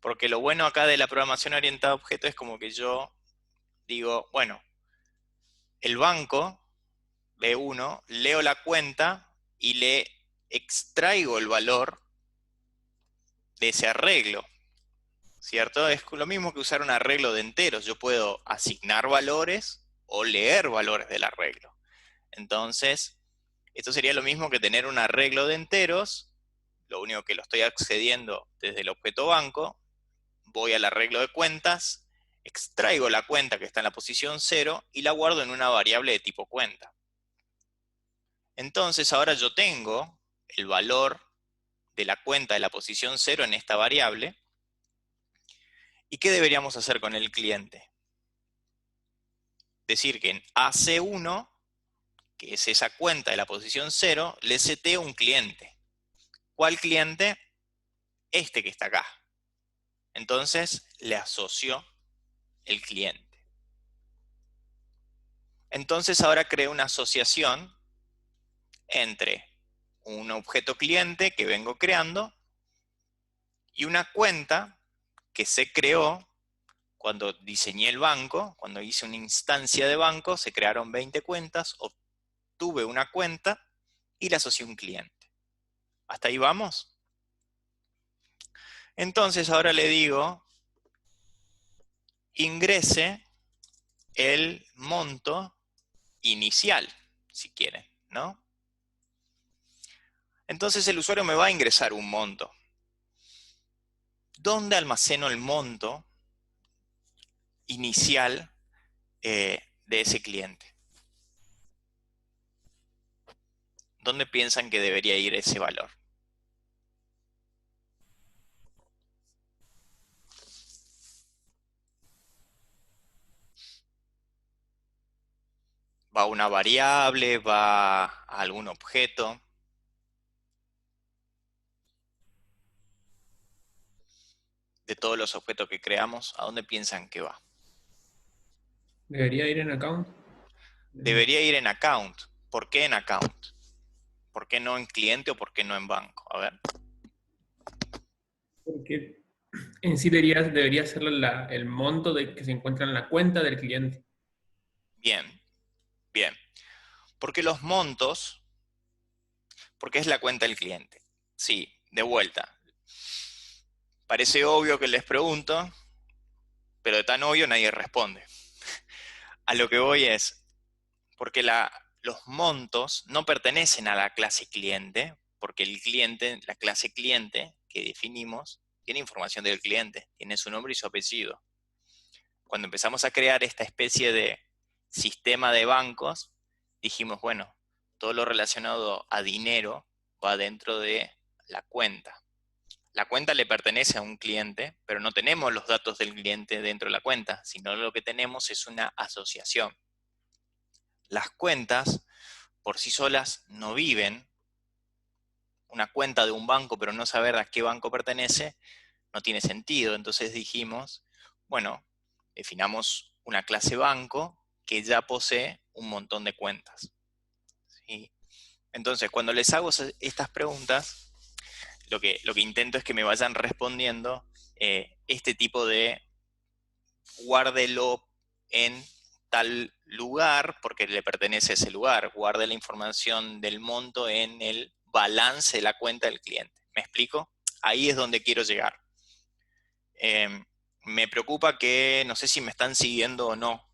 Porque lo bueno acá de la programación orientada a objetos es como que yo digo, bueno, el banco, B1, leo la cuenta y le extraigo el valor de ese arreglo, ¿cierto? Es lo mismo que usar un arreglo de enteros. Yo puedo asignar valores o leer valores del arreglo. Entonces, esto sería lo mismo que tener un arreglo de enteros. Lo único que lo estoy accediendo desde el objeto banco. Voy al arreglo de cuentas, extraigo la cuenta que está en la posición 0 y la guardo en una variable de tipo cuenta. Entonces ahora yo tengo el valor de la cuenta de la posición 0 en esta variable. ¿Y qué deberíamos hacer con el cliente? Decir que en AC1, que es esa cuenta de la posición 0, le seteo un cliente. ¿Cuál cliente? Este que está acá. Entonces le asocio el cliente. Entonces ahora creo una asociación entre un objeto cliente que vengo creando y una cuenta que se creó cuando diseñé el banco. Cuando hice una instancia de banco, se crearon 20 cuentas, obtuve una cuenta y le asocié un cliente. ¿Hasta ahí vamos? Entonces ahora le digo, ingrese el monto inicial, si quieren, ¿no? Entonces el usuario me va a ingresar un monto. ¿Dónde almaceno el monto inicial de ese cliente? ¿Dónde piensan que debería ir ese valor? ¿Va a una variable? ¿Va a algún objeto? De todos los objetos que creamos, ¿a dónde piensan que va? ¿Debería ir en account? Debería ir en account. ¿Por qué en account? ¿Por qué no en cliente o por qué no en banco? A ver. Porque en sí debería ser el monto que se encuentra en la cuenta del cliente. Bien, bien. Porque los montos, porque es la cuenta del cliente. Sí, de vuelta. Parece obvio que les pregunto, pero de tan obvio nadie responde. A lo que voy es, porque los montos no pertenecen a la clase cliente, porque el cliente, la clase cliente que definimos, tiene información del cliente, tiene su nombre y su apellido. Cuando empezamos a crear esta especie de sistema de bancos, dijimos, bueno, todo lo relacionado a dinero va dentro de la cuenta. La cuenta le pertenece a un cliente, pero no tenemos los datos del cliente dentro de la cuenta, sino lo que tenemos es una asociación. Las cuentas por sí solas no viven. Una cuenta de un banco, pero no saber a qué banco pertenece, no tiene sentido. Entonces dijimos, bueno, definamos una clase banco que ya posee un montón de cuentas. ¿Sí? Entonces, cuando les hago estas preguntas, lo que intento es que me vayan respondiendo este tipo de guárdelo en tal lugar, porque le pertenece a ese lugar. Guarde la información del monto en el balance de la cuenta del cliente. ¿Me explico? Ahí es donde quiero llegar. Me preocupa que no sé si me están siguiendo o no.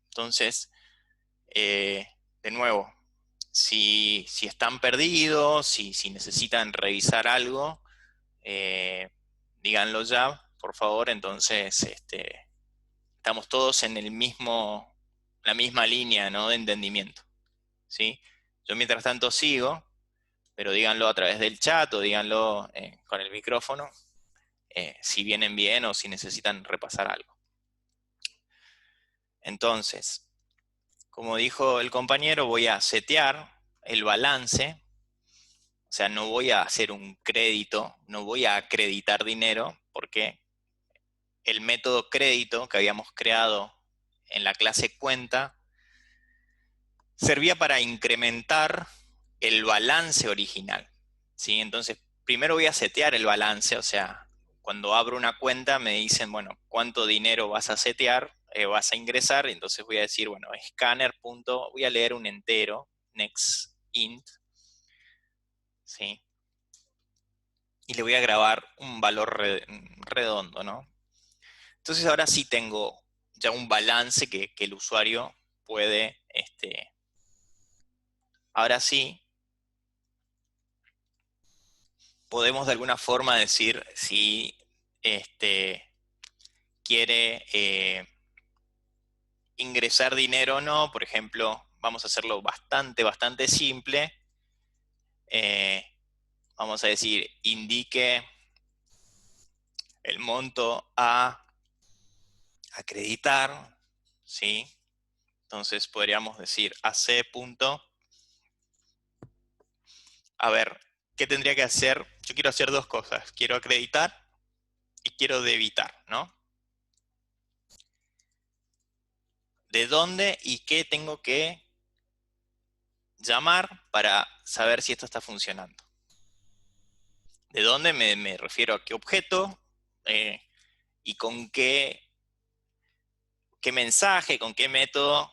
Entonces, de nuevo, si están perdidos, si necesitan revisar algo, díganlo ya, por favor. Entonces, estamos todos en la misma línea, ¿no?, de entendimiento, ¿sí? Yo mientras tanto sigo, pero díganlo a través del chat o díganlo con el micrófono, si vienen bien o si necesitan repasar algo. Entonces, como dijo el compañero, voy a setear el balance, o sea, no voy a hacer un crédito, no voy a acreditar dinero, porque el método crédito que habíamos creado en la clase cuenta servía para incrementar el balance original, ¿sí? Entonces, primero voy a setear el balance, o sea, cuando abro una cuenta me dicen, bueno, ¿cuánto dinero vas a setear? Vas a ingresar, entonces voy a decir, bueno, scanner. Voy a leer un entero, next int, ¿sí? Y le voy a grabar un valor redondo, ¿no? Entonces ahora sí tengo ya un balance que el usuario puede, ahora sí, podemos de alguna forma decir si quiere ingresar dinero o no. Por ejemplo, vamos a hacerlo bastante simple. Vamos a decir, indique el monto a acreditar, ¿sí? Entonces podríamos decir AC. A ver, ¿qué tendría que hacer? Yo quiero hacer dos cosas. Quiero acreditar y quiero debitar, ¿no? ¿De dónde y qué tengo que llamar para saber si esto está funcionando? ¿De dónde me refiero a qué objeto? Y con qué mensaje, con qué método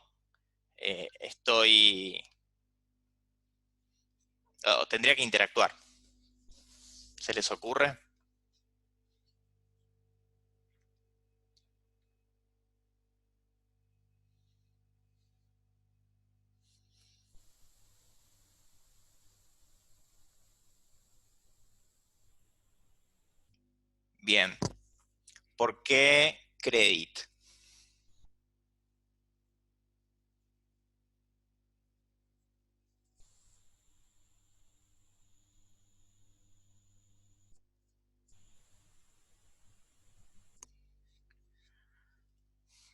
tendría que interactuar. ¿Se les ocurre? Bien. ¿Por qué credit?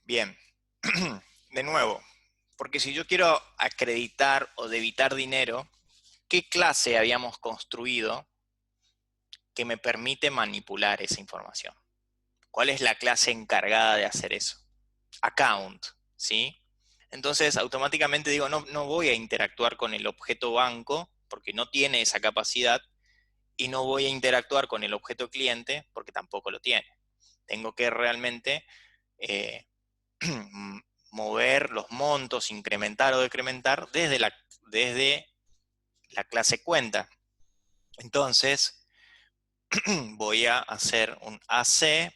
Bien. De nuevo, porque si yo quiero acreditar o debitar dinero, ¿qué clase habíamos construido que me permite manipular esa información? ¿Cuál es la clase encargada de hacer eso? Account, ¿sí? Entonces, automáticamente digo, no voy a interactuar con el objeto banco, porque no tiene esa capacidad, y no voy a interactuar con el objeto cliente, porque tampoco lo tiene. Tengo que realmente mover los montos, incrementar o decrementar desde la clase cuenta. Entonces, voy a hacer un AC.credit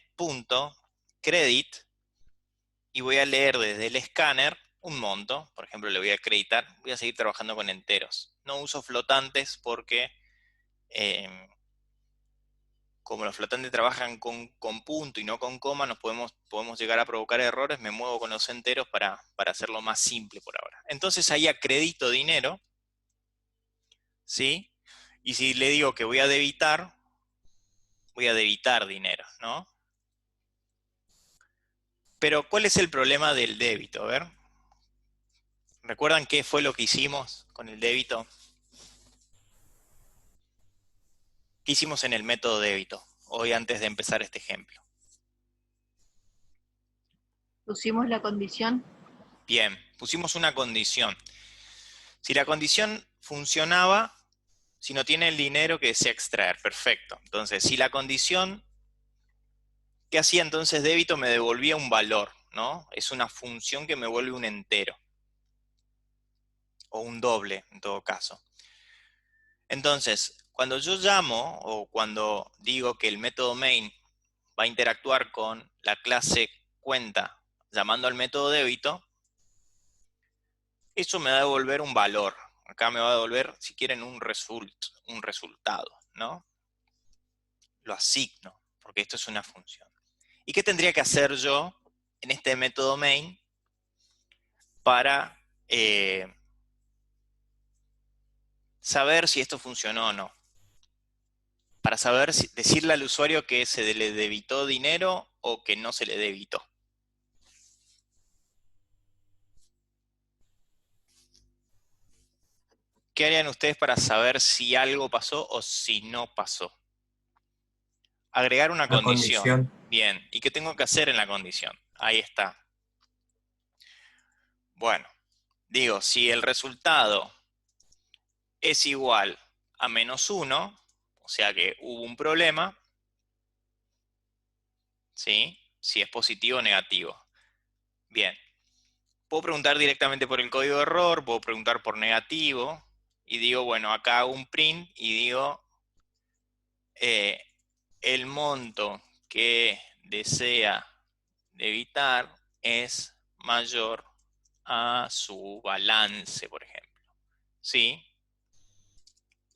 y voy a leer desde el escáner un monto. Por ejemplo, le voy a acreditar, voy a seguir trabajando con enteros. No uso flotantes porque como los flotantes trabajan con punto y no con coma, podemos llegar a provocar errores. Me muevo con los enteros para hacerlo más simple por ahora. Entonces ahí acredito dinero, ¿sí? Y si le digo que voy a debitar dinero, ¿no? Pero ¿cuál es el problema del débito? A ver. ¿Recuerdan qué fue lo que hicimos con el débito? ¿Qué hicimos en el método débito? Hoy antes de empezar este ejemplo. Pusimos la condición. Bien, pusimos una condición. Si la condición funcionaba, si no tiene el dinero que desea extraer, perfecto. Entonces, si la condición, ¿qué hacía entonces débito? Me devolvía un valor, ¿no? Es una función que me vuelve un entero. O un doble, en todo caso. Entonces, cuando yo llamo, o cuando digo que el método main va a interactuar con la clase cuenta llamando al método débito, eso me va a devolver un valor. Acá me va a devolver, si quieren, un resultado, ¿no? Lo asigno, porque esto es una función. ¿Y qué tendría que hacer yo en este método main para saber si esto funcionó o no. Para saber, decirle al usuario que se le debitó dinero o que no se le debitó. ¿Qué harían ustedes para saber si algo pasó o si no pasó? Agregar una La condición. condición. Bien, ¿y qué tengo que hacer en la condición? Ahí está. Bueno, digo, si el resultado es igual a -1, o sea que hubo un problema, ¿sí? Si es positivo o negativo. Bien, puedo preguntar directamente por el código de error, puedo preguntar por negativo, y digo, bueno, acá hago un print y digo, el monto que desea debitar es mayor a su balance, por ejemplo. ¿Sí?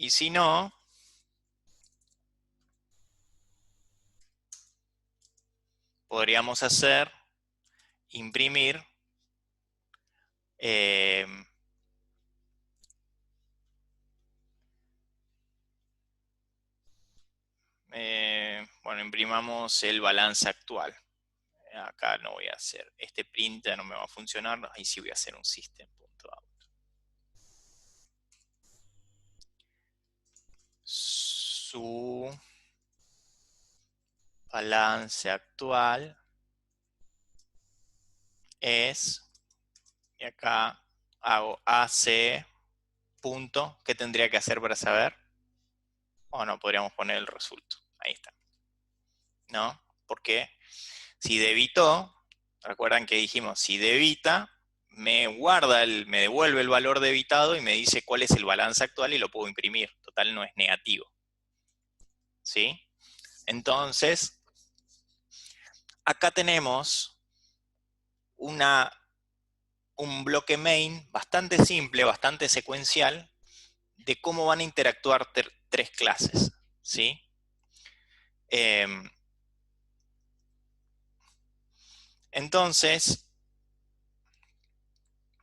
Y si no, podríamos hacer, imprimir, bueno, imprimamos el balance actual. Acá no voy a hacer, este print ya no me va a funcionar, ahí sí voy a hacer un system.out. Su balance actual es, y acá hago AC punto, ¿qué tendría que hacer para saber? O no, podríamos poner el resultado, ahí está. ¿No? Porque si debitó, recuerdan que dijimos, si debita, me guarda, me devuelve el valor debitado y me dice cuál es el balance actual y lo puedo imprimir. Total, no es negativo. ¿Sí? Entonces, acá tenemos un bloque main bastante simple, bastante secuencial, de cómo van a interactuar tres clases. ¿Sí? Entonces,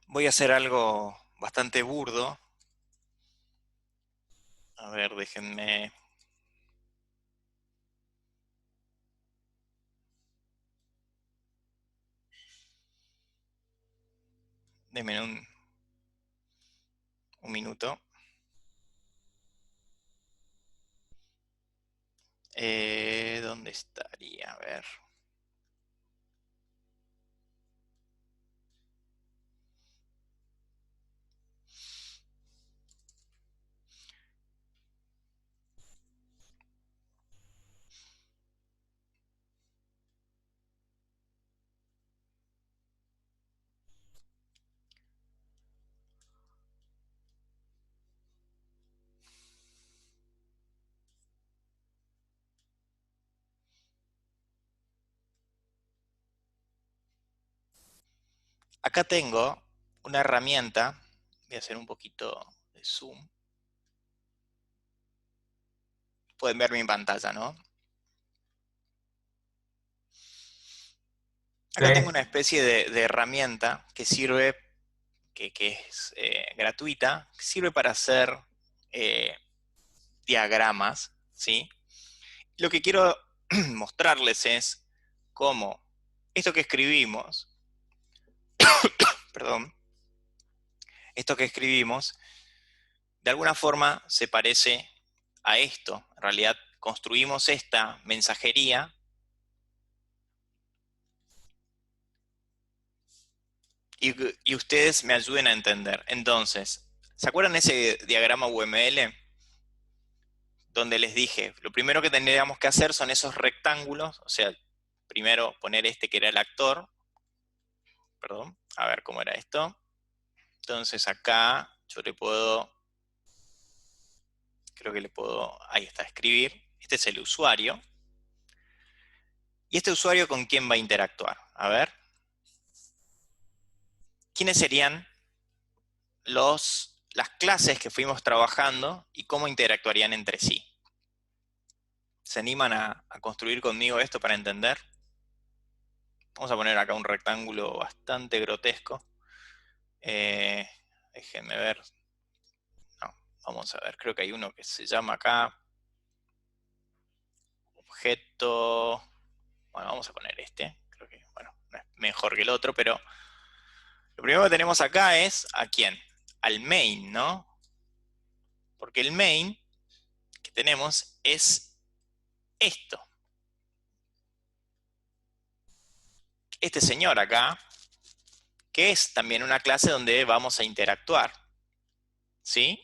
voy a hacer algo bastante burdo. A ver, déjenme. Denme un minuto. ¿Dónde estaría? A ver. Acá tengo una herramienta. Voy a hacer un poquito de zoom. Pueden ver mi pantalla, ¿no? Acá tengo una especie de herramienta que sirve, que es gratuita, que sirve para hacer diagramas, ¿sí? Lo que quiero mostrarles es cómo esto que escribimos, perdón, esto que escribimos, de alguna forma se parece a esto. En realidad construimos esta mensajería y ustedes me ayuden a entender. Entonces, ¿se acuerdan ese diagrama UML? Donde les dije, lo primero que tendríamos que hacer son esos rectángulos, o sea, primero poner este que era el actor, perdón, a ver cómo era esto. Entonces acá yo le puedo, creo que le puedo, ahí está, escribir. Este es el usuario. ¿Y este usuario con quién va a interactuar? A ver. ¿Quiénes serían las clases que fuimos trabajando y cómo interactuarían entre sí? ¿Se animan a construir conmigo esto para entender? Vamos a poner acá un rectángulo bastante grotesco. Déjenme ver. No, Vamos a ver, creo que hay uno que se llama acá objeto. Bueno, vamos a poner este. Creo que, bueno, no es mejor que el otro, pero lo primero que tenemos acá es ¿a quién? Al main, ¿no? Porque el main que tenemos es esto. Este señor acá, que es también una clase donde vamos a interactuar. ¿Sí?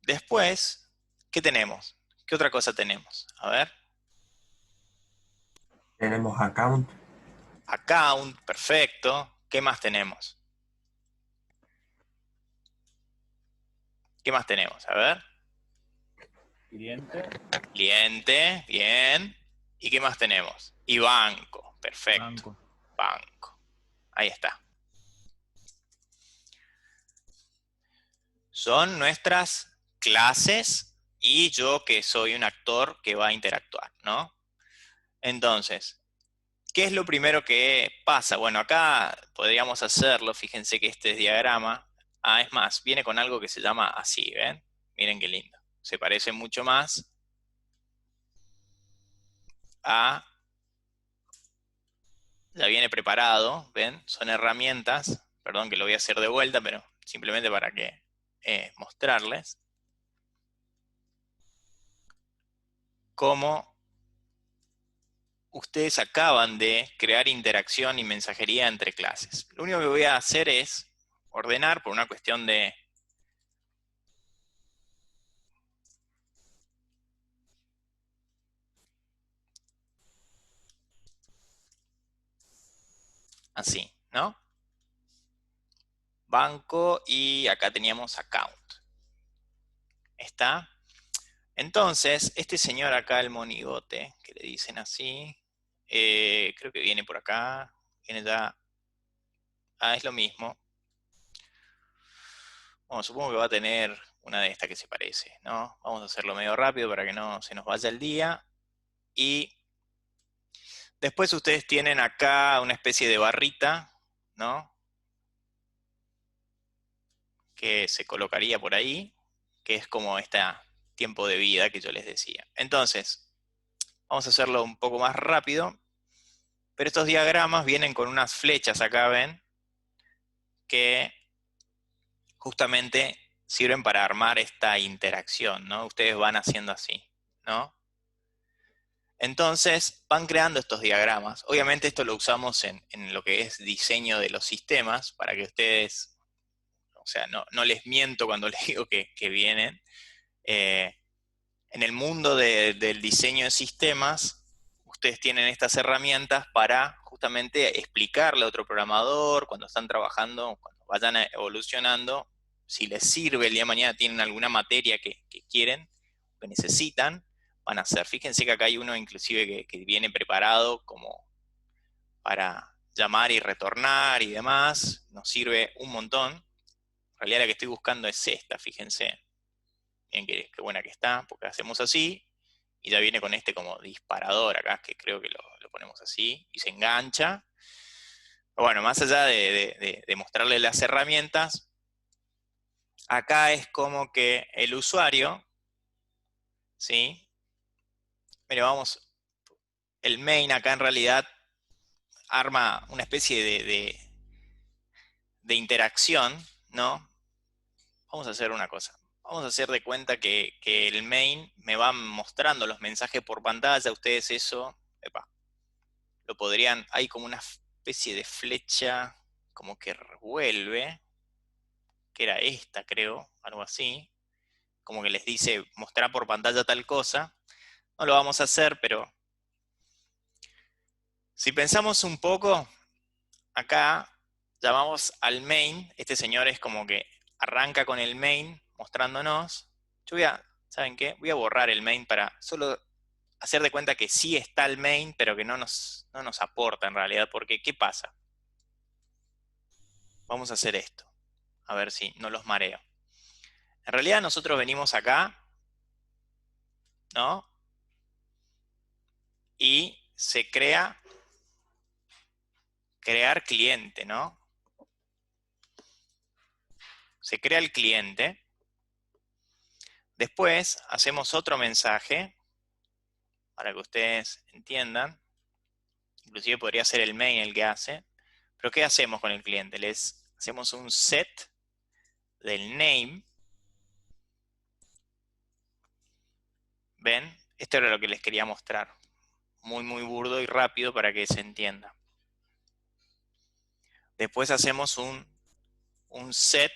Después, ¿qué tenemos? ¿Qué otra cosa tenemos? A ver. Tenemos account, Account, perfecto. ¿Qué más tenemos? ¿Qué más tenemos? A ver. Cliente, Cliente, bien. ¿Y qué más tenemos? Y banco, perfecto. banco. Banco. Ahí está. Son nuestras clases y yo que soy un actor que va a interactuar, ¿no? Entonces, ¿qué es lo primero que pasa? Bueno, acá podríamos hacerlo, fíjense que este es diagrama. Ah, es más, viene con algo que se llama así, ¿ven? Miren qué lindo. Se parece mucho más a... Ya viene preparado, ¿ven? Son herramientas. Perdón que lo voy a hacer de vuelta, pero simplemente para que mostrarles cómo ustedes acaban de crear interacción y mensajería entre clases. Lo único que voy a hacer es ordenar por una cuestión de... Así, ¿no? Banco y acá teníamos account. ¿Está? Entonces, este señor acá, el monigote, que le dicen así, creo que viene por acá, viene ya... Ah, es lo mismo. Bueno, supongo que va a tener una de estas que se parece, ¿no? Vamos a hacerlo medio rápido para que no se nos vaya el día. Y después ustedes tienen acá una especie de barrita, ¿no? Que se colocaría por ahí, que es como este tiempo de vida que yo les decía. Entonces, vamos a hacerlo un poco más rápido, pero estos diagramas vienen con unas flechas acá, ¿ven? Que justamente sirven para armar esta interacción, ¿no? Ustedes van haciendo así, ¿no? Entonces, van creando estos diagramas. Obviamente esto lo usamos en lo que es diseño de los sistemas, para que ustedes, o sea, no les miento cuando les digo que vienen. En el mundo del diseño de sistemas, ustedes tienen estas herramientas para justamente explicarle a otro programador, cuando están trabajando, cuando vayan evolucionando, si les sirve el día de mañana, tienen alguna materia que quieren, que necesitan, van a hacer. Fíjense que acá hay uno inclusive que viene preparado como para llamar y retornar y demás, nos sirve un montón. En realidad la que estoy buscando es esta, fíjense. Miren qué buena que está, porque hacemos así, y ya viene con este como disparador acá, que creo que lo ponemos así, y se engancha. Pero bueno, más allá de mostrarle las herramientas, acá es como que el usuario, ¿sí? Mira, vamos, el main acá en realidad arma una especie de interacción, ¿no? Vamos a hacer una cosa. Vamos a hacer de cuenta que el main me va mostrando los mensajes por pantalla. Ustedes eso, epa, lo podrían, hay como una especie de flecha como que revuelve, que era esta creo, algo así, como que les dice mostrar por pantalla tal cosa. No lo vamos a hacer, pero si pensamos un poco, acá llamamos al main, este señor es como que arranca con el main mostrándonos. Yo voy a, ¿saben qué? Voy a borrar el main para solo hacer de cuenta que sí está el main, pero que no nos aporta en realidad, porque ¿qué pasa? Vamos a hacer esto, a ver si no los mareo. En realidad nosotros venimos acá, ¿no? Y se crea, crear cliente, ¿no? Se crea el cliente. Después hacemos otro mensaje para que ustedes entiendan. Inclusive podría ser el main el que hace. Pero ¿qué hacemos con el cliente? Les hacemos un set del name. ¿Ven? Esto era lo que les quería mostrar. Muy, muy burdo y rápido para que se entienda. Después hacemos un set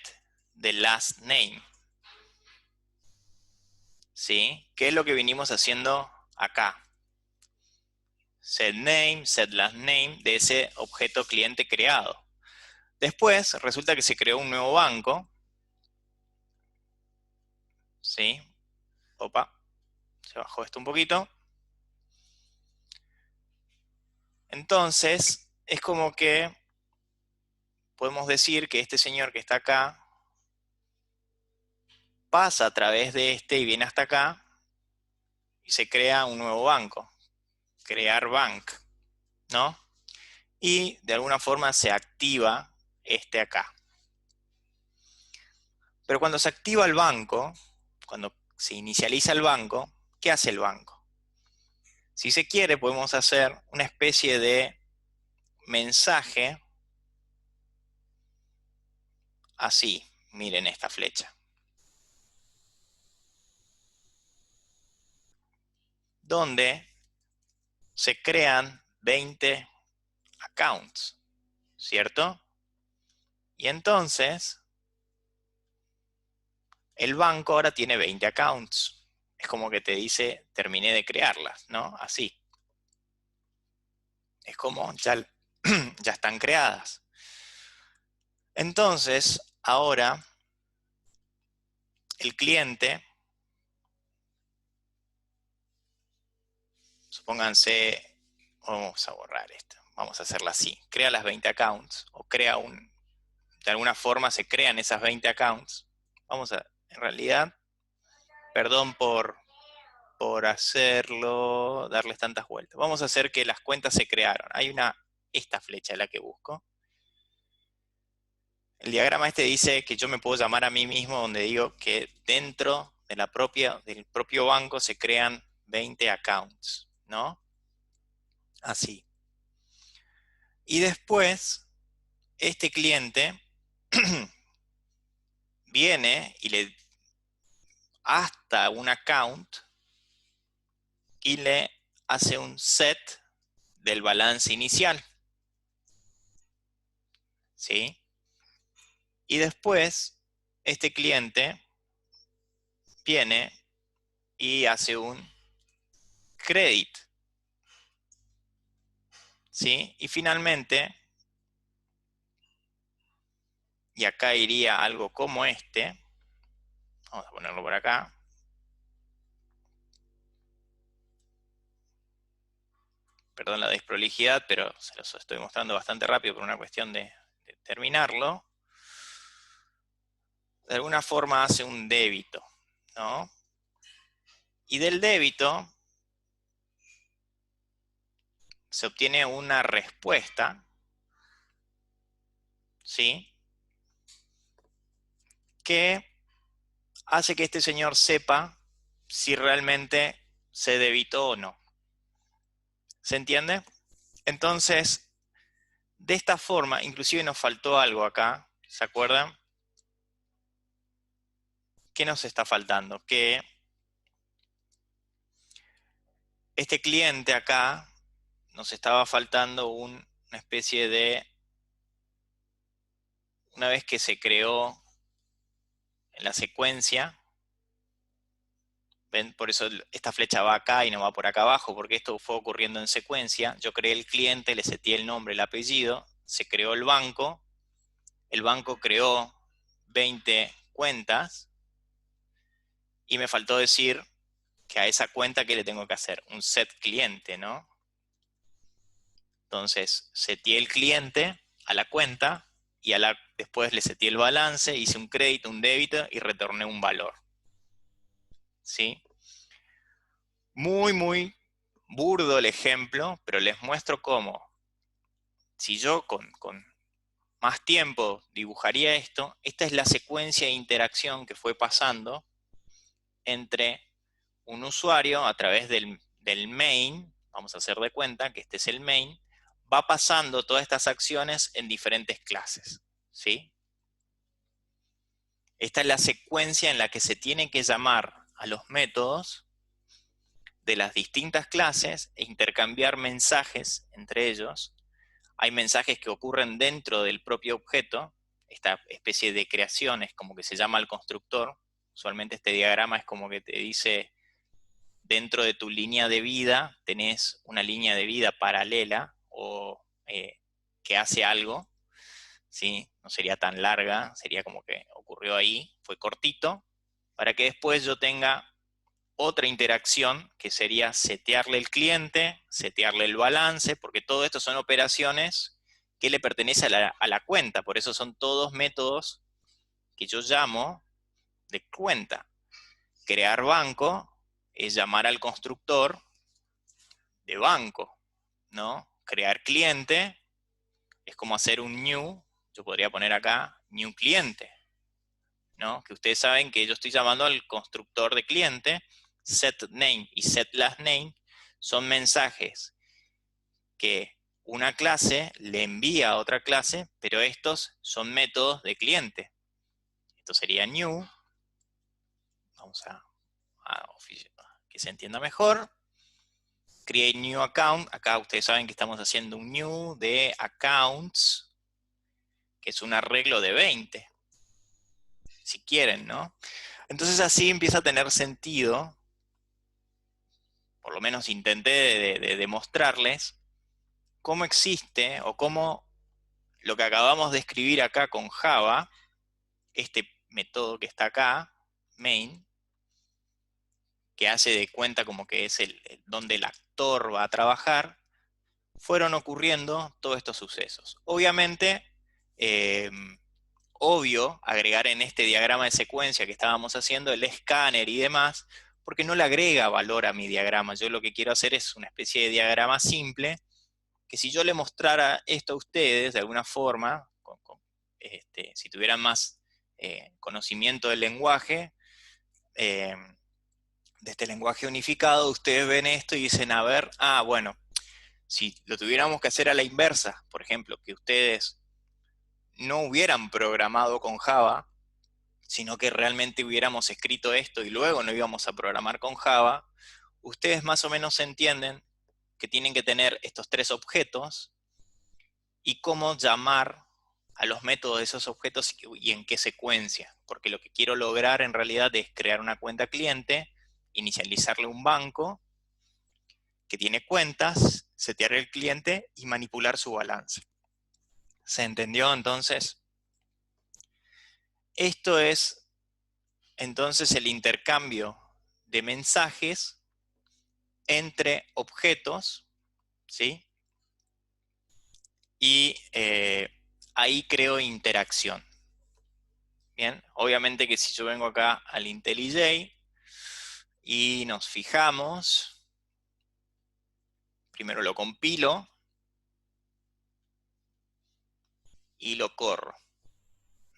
de last name. ¿Sí? ¿Qué es lo que vinimos haciendo acá? Set name, set last name de ese objeto cliente creado. Después resulta que se creó un nuevo banco. ¿Sí? Opa, se bajó esto un poquito. Entonces, es como que podemos decir que este señor que está acá pasa a través de este y viene hasta acá y se crea un nuevo banco. Crear bank, ¿no? Y de alguna forma se activa este acá. Pero cuando se activa el banco, cuando se inicializa el banco, ¿qué hace el banco? Si se quiere, podemos hacer una especie de mensaje así. Miren esta flecha. Donde se crean 20 accounts, ¿cierto? Y entonces, el banco ahora tiene 20 accounts. Es como que te dice, terminé de crearlas, ¿no? Así. Es como, ya están creadas. Entonces, ahora, el cliente, supónganse, vamos a borrar esto, vamos a hacerla así, crea las 20 accounts, o crea de alguna forma se crean esas 20 accounts. Vamos a, en realidad, perdón por hacerlo, darles tantas vueltas. Vamos a hacer que las cuentas se crearon. Hay esta flecha es la que busco. El diagrama este dice que yo me puedo llamar a mí mismo, donde digo que dentro de del propio banco se crean 20 accounts, ¿no? Así. Y después, este cliente viene y le hasta un account y le hace un set del balance inicial. ¿Sí? Y después, este cliente viene y hace un credit. ¿Sí? Y finalmente, y acá iría algo como este, vamos a ponerlo por acá. Perdón la desprolijidad, pero se los estoy mostrando bastante rápido por una cuestión de terminarlo. De alguna forma hace un débito, ¿no? Y del débito se obtiene una respuesta, ¿sí? Que hace que este señor sepa si realmente se debitó o no. ¿Se entiende? Entonces, de esta forma, inclusive nos faltó algo acá, ¿se acuerdan? ¿Qué nos está faltando? Que este cliente acá nos estaba faltando una especie de, una vez que se creó en la secuencia, ¿ven? Por eso esta flecha va acá y no va por acá abajo, porque esto fue ocurriendo en secuencia. Yo creé el cliente, le seteé el nombre, el apellido, se creó el banco creó 20 cuentas, y me faltó decir que a esa cuenta, ¿qué le tengo que hacer? Un set cliente, ¿no? Entonces, seteé el cliente a la cuenta, y después le seteé el balance, hice un crédito, un débito, y retorné un valor. ¿Sí? Muy, muy burdo el ejemplo, pero les muestro cómo, si yo con más tiempo dibujaría esto. Esta es la secuencia de interacción que fue pasando entre un usuario a través del main, vamos a hacer de cuenta que este es el main, va pasando todas estas acciones en diferentes clases, ¿sí? Esta es la secuencia en la que se tiene que llamar a los métodos de las distintas clases e intercambiar mensajes entre ellos. Hay mensajes que ocurren dentro del propio objeto, esta especie de creación es como que se llama al constructor. Usualmente este diagrama es como que te dice, dentro de tu línea de vida tenés una línea de vida paralela o que hace algo, ¿sí? No sería tan larga, sería como que ocurrió ahí, fue cortito, para que después yo tenga otra interacción que sería setearle el cliente, setearle el balance, porque todo esto son operaciones que le pertenecen a la cuenta, por eso son todos métodos que yo llamo de cuenta. Crear banco es llamar al constructor de banco, ¿no? Crear cliente es como hacer un new, yo podría poner acá, new cliente, ¿no? Que ustedes saben que yo estoy llamando al constructor de cliente. Set name y set last name son mensajes que una clase le envía a otra clase, pero estos son métodos de cliente. Esto sería new. Vamos a que se entienda mejor. Create new account. Acá ustedes saben que estamos haciendo un new de accounts, que es un arreglo de 20. Si quieren, ¿no? Entonces así empieza a tener sentido. Por lo menos intenté de demostrarles cómo existe o cómo lo que acabamos de escribir acá con Java, este método que está acá, main, que hace de cuenta como que es donde el actor va a trabajar, fueron ocurriendo todos estos sucesos. Obviamente, obvio agregar en este diagrama de secuencia que estábamos haciendo el escáner y demás, porque no le agrega valor a mi diagrama. Yo lo que quiero hacer es una especie de diagrama simple, que si yo le mostrara esto a ustedes de alguna forma, si tuvieran más conocimiento del lenguaje, de este lenguaje unificado, ustedes ven esto y dicen, a ver, bueno, si lo tuviéramos que hacer a la inversa, por ejemplo, que ustedes no hubieran programado con Java, sino que realmente hubiéramos escrito esto y luego no íbamos a programar con Java, ustedes más o menos entienden que tienen que tener estos tres objetos y cómo llamar a los métodos de esos objetos y en qué secuencia. Porque lo que quiero lograr en realidad es crear una cuenta cliente, inicializarle un banco que tiene cuentas, setear el cliente y manipular su balance. ¿Se entendió entonces? Esto es entonces el intercambio de mensajes entre objetos, ¿sí? Y ahí creo interacción. Bien, obviamente que si yo vengo acá al IntelliJ y nos fijamos, primero lo compilo y lo corro,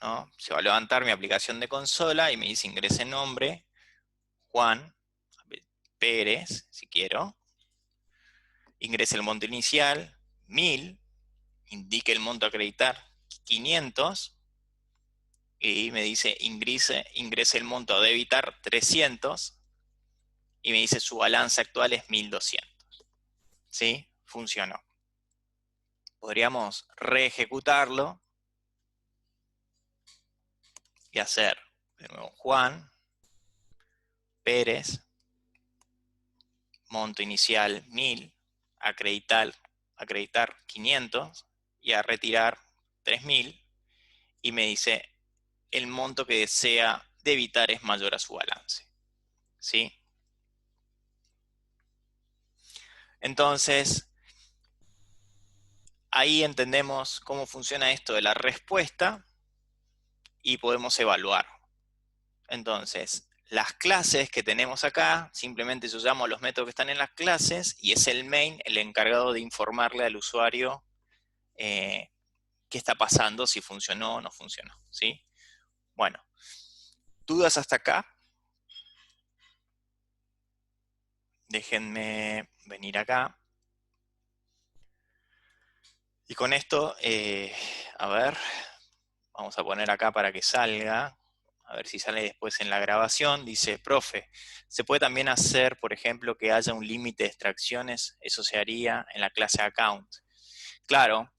¿no? Se va a levantar mi aplicación de consola y me dice ingrese nombre, Juan Pérez, si quiero. Ingrese el monto inicial, 1000. Indique el monto a acreditar, 500. Y me dice ingrese el monto a debitar, 300. Y me dice su balance actual es 1200. ¿Sí? Funcionó. Podríamos reejecutarlo y hacer de nuevo Juan Pérez, monto inicial 1000, acreditar 500 y a retirar 3000, y me dice el monto que desea debitar es mayor a su balance. ¿Sí? Entonces, ahí entendemos cómo funciona esto de la respuesta y podemos evaluar. Entonces, las clases que tenemos acá, simplemente yo llamo a los métodos que están en las clases y es el main el encargado de informarle al usuario qué está pasando, si funcionó o no funcionó, ¿sí? Bueno, ¿dudas hasta acá? Déjenme venir acá. Y con esto, a ver, vamos a poner acá para que salga. A ver si sale después en la grabación. Dice, profe, ¿se puede también hacer, por ejemplo, que haya un límite de extracciones? Eso se haría en la clase account. Claro,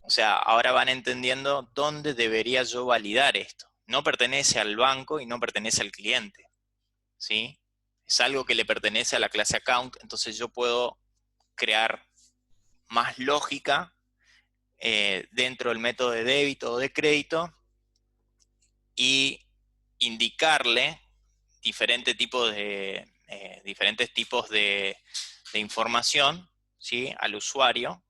o sea, ahora van entendiendo dónde debería yo validar esto. No pertenece al banco y no pertenece al cliente, ¿sí? Es algo que le pertenece a la clase account, entonces yo puedo crear más lógica dentro del método de débito o de crédito y indicarle diferentes tipos de información, ¿sí?, al usuario.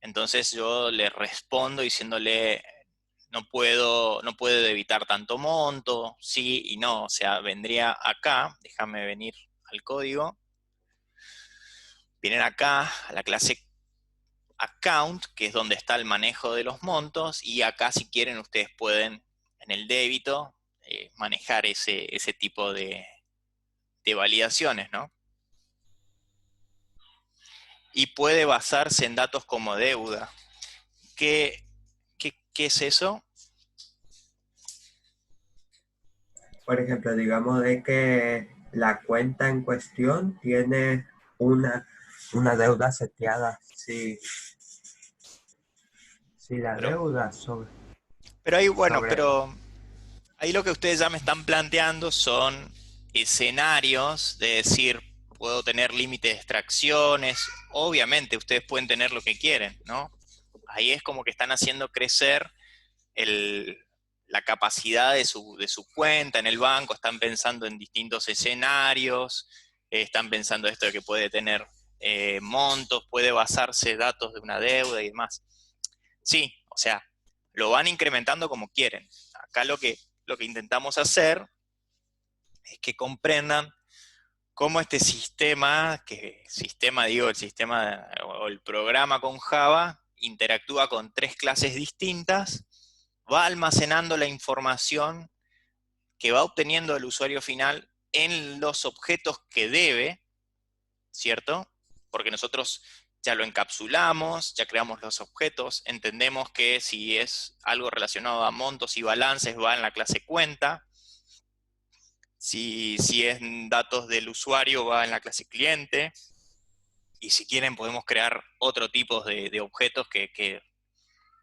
Entonces yo le respondo diciéndole, no puede debitar tanto monto, sí y no. O sea, vendría acá, déjame venir al código. Vienen acá a la clase account, que es donde está el manejo de los montos, y acá si quieren ustedes pueden en el débito manejar ese tipo de validaciones, ¿no? Y puede basarse en datos como deuda. ¿Qué es eso? Por ejemplo, digamos de que la cuenta en cuestión tiene una deuda seteada. Si la deuda Pero ahí, bueno, sobre pero ahí lo que ustedes ya me están planteando son escenarios de decir, puedo tener límite de extracciones. Obviamente ustedes pueden tener lo que quieren, ¿no? Ahí es como que están haciendo crecer la capacidad de su cuenta en el banco, están pensando en distintos escenarios, están pensando esto de que puede tener montos, puede basarse datos de una deuda y demás. Sí, o sea, lo van incrementando como quieren. Acá lo que intentamos hacer es que comprendan cómo este sistema, el sistema o el programa con Java interactúa con 3 clases distintas, va almacenando la información que va obteniendo el usuario final en los objetos que debe, ¿cierto? Porque nosotros ya lo encapsulamos, ya creamos los objetos, entendemos que si es algo relacionado a montos y balances va en la clase cuenta, si es datos del usuario va en la clase cliente, y si quieren podemos crear otro tipo de objetos que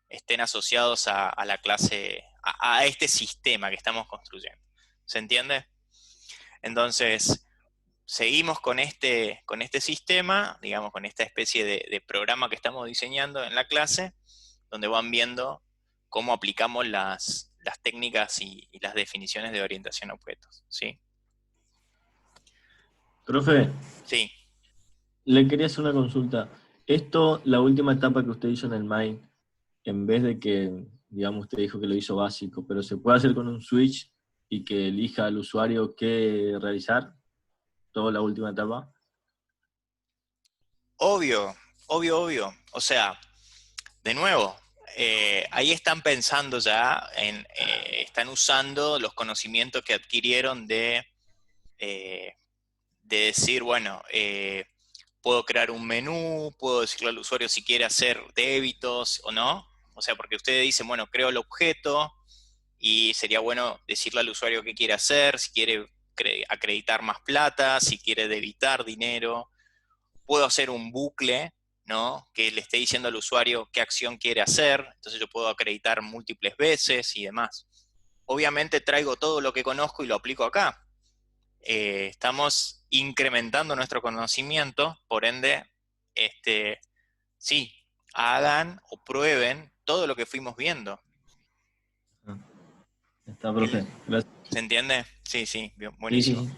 estén asociados a la clase, a este sistema que estamos construyendo. ¿Se entiende? Entonces, seguimos con este sistema, digamos, con esta especie de programa que estamos diseñando en la clase, donde van viendo cómo aplicamos las técnicas y las definiciones de orientación a objetos, ¿sí? Profe, Sí. le quería hacer una consulta. Esto, la última etapa que usted hizo en el main, en vez de que, digamos, usted dijo que lo hizo básico, pero se puede hacer con un switch y que elija al usuario qué realizar, toda la última etapa. Obvio. O sea, de nuevo, ahí están pensando ya están usando los conocimientos que adquirieron de decir, bueno, puedo crear un menú, puedo decirle al usuario si quiere hacer débitos o no. O sea, porque ustedes dicen, bueno, creo el objeto y sería bueno decirle al usuario qué quiere hacer, si quiere acreditar más plata, si quiere debitar dinero. Puedo hacer un bucle, ¿no?, que le esté diciendo al usuario qué acción quiere hacer, entonces yo puedo acreditar múltiples veces y demás. Obviamente traigo todo lo que conozco y lo aplico acá. Estamos incrementando nuestro conocimiento, por ende, sí, hagan o prueben todo lo que fuimos viendo. Está, profe. Gracias. ¿Se entiende? Sí, bien, Sí, buenísimo. sí.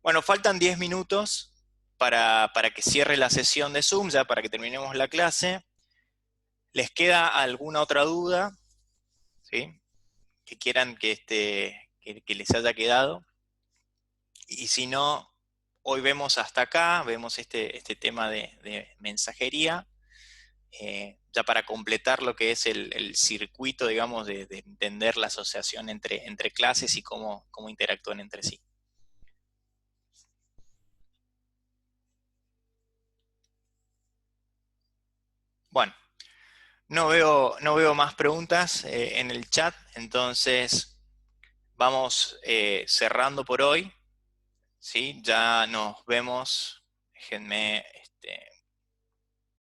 Bueno, faltan 10 minutos para que cierre la sesión de Zoom, ya para que terminemos la clase. ¿Les queda alguna otra duda? ¿Sí? Que quieran que les haya quedado. Y si no, hoy vemos hasta acá, vemos este tema de mensajería. ya para completar lo que es el circuito, digamos, de entender la asociación entre clases y cómo interactúan entre sí. Bueno, no veo más preguntas en el chat, entonces vamos cerrando por hoy, ¿sí? Ya nos vemos, déjenme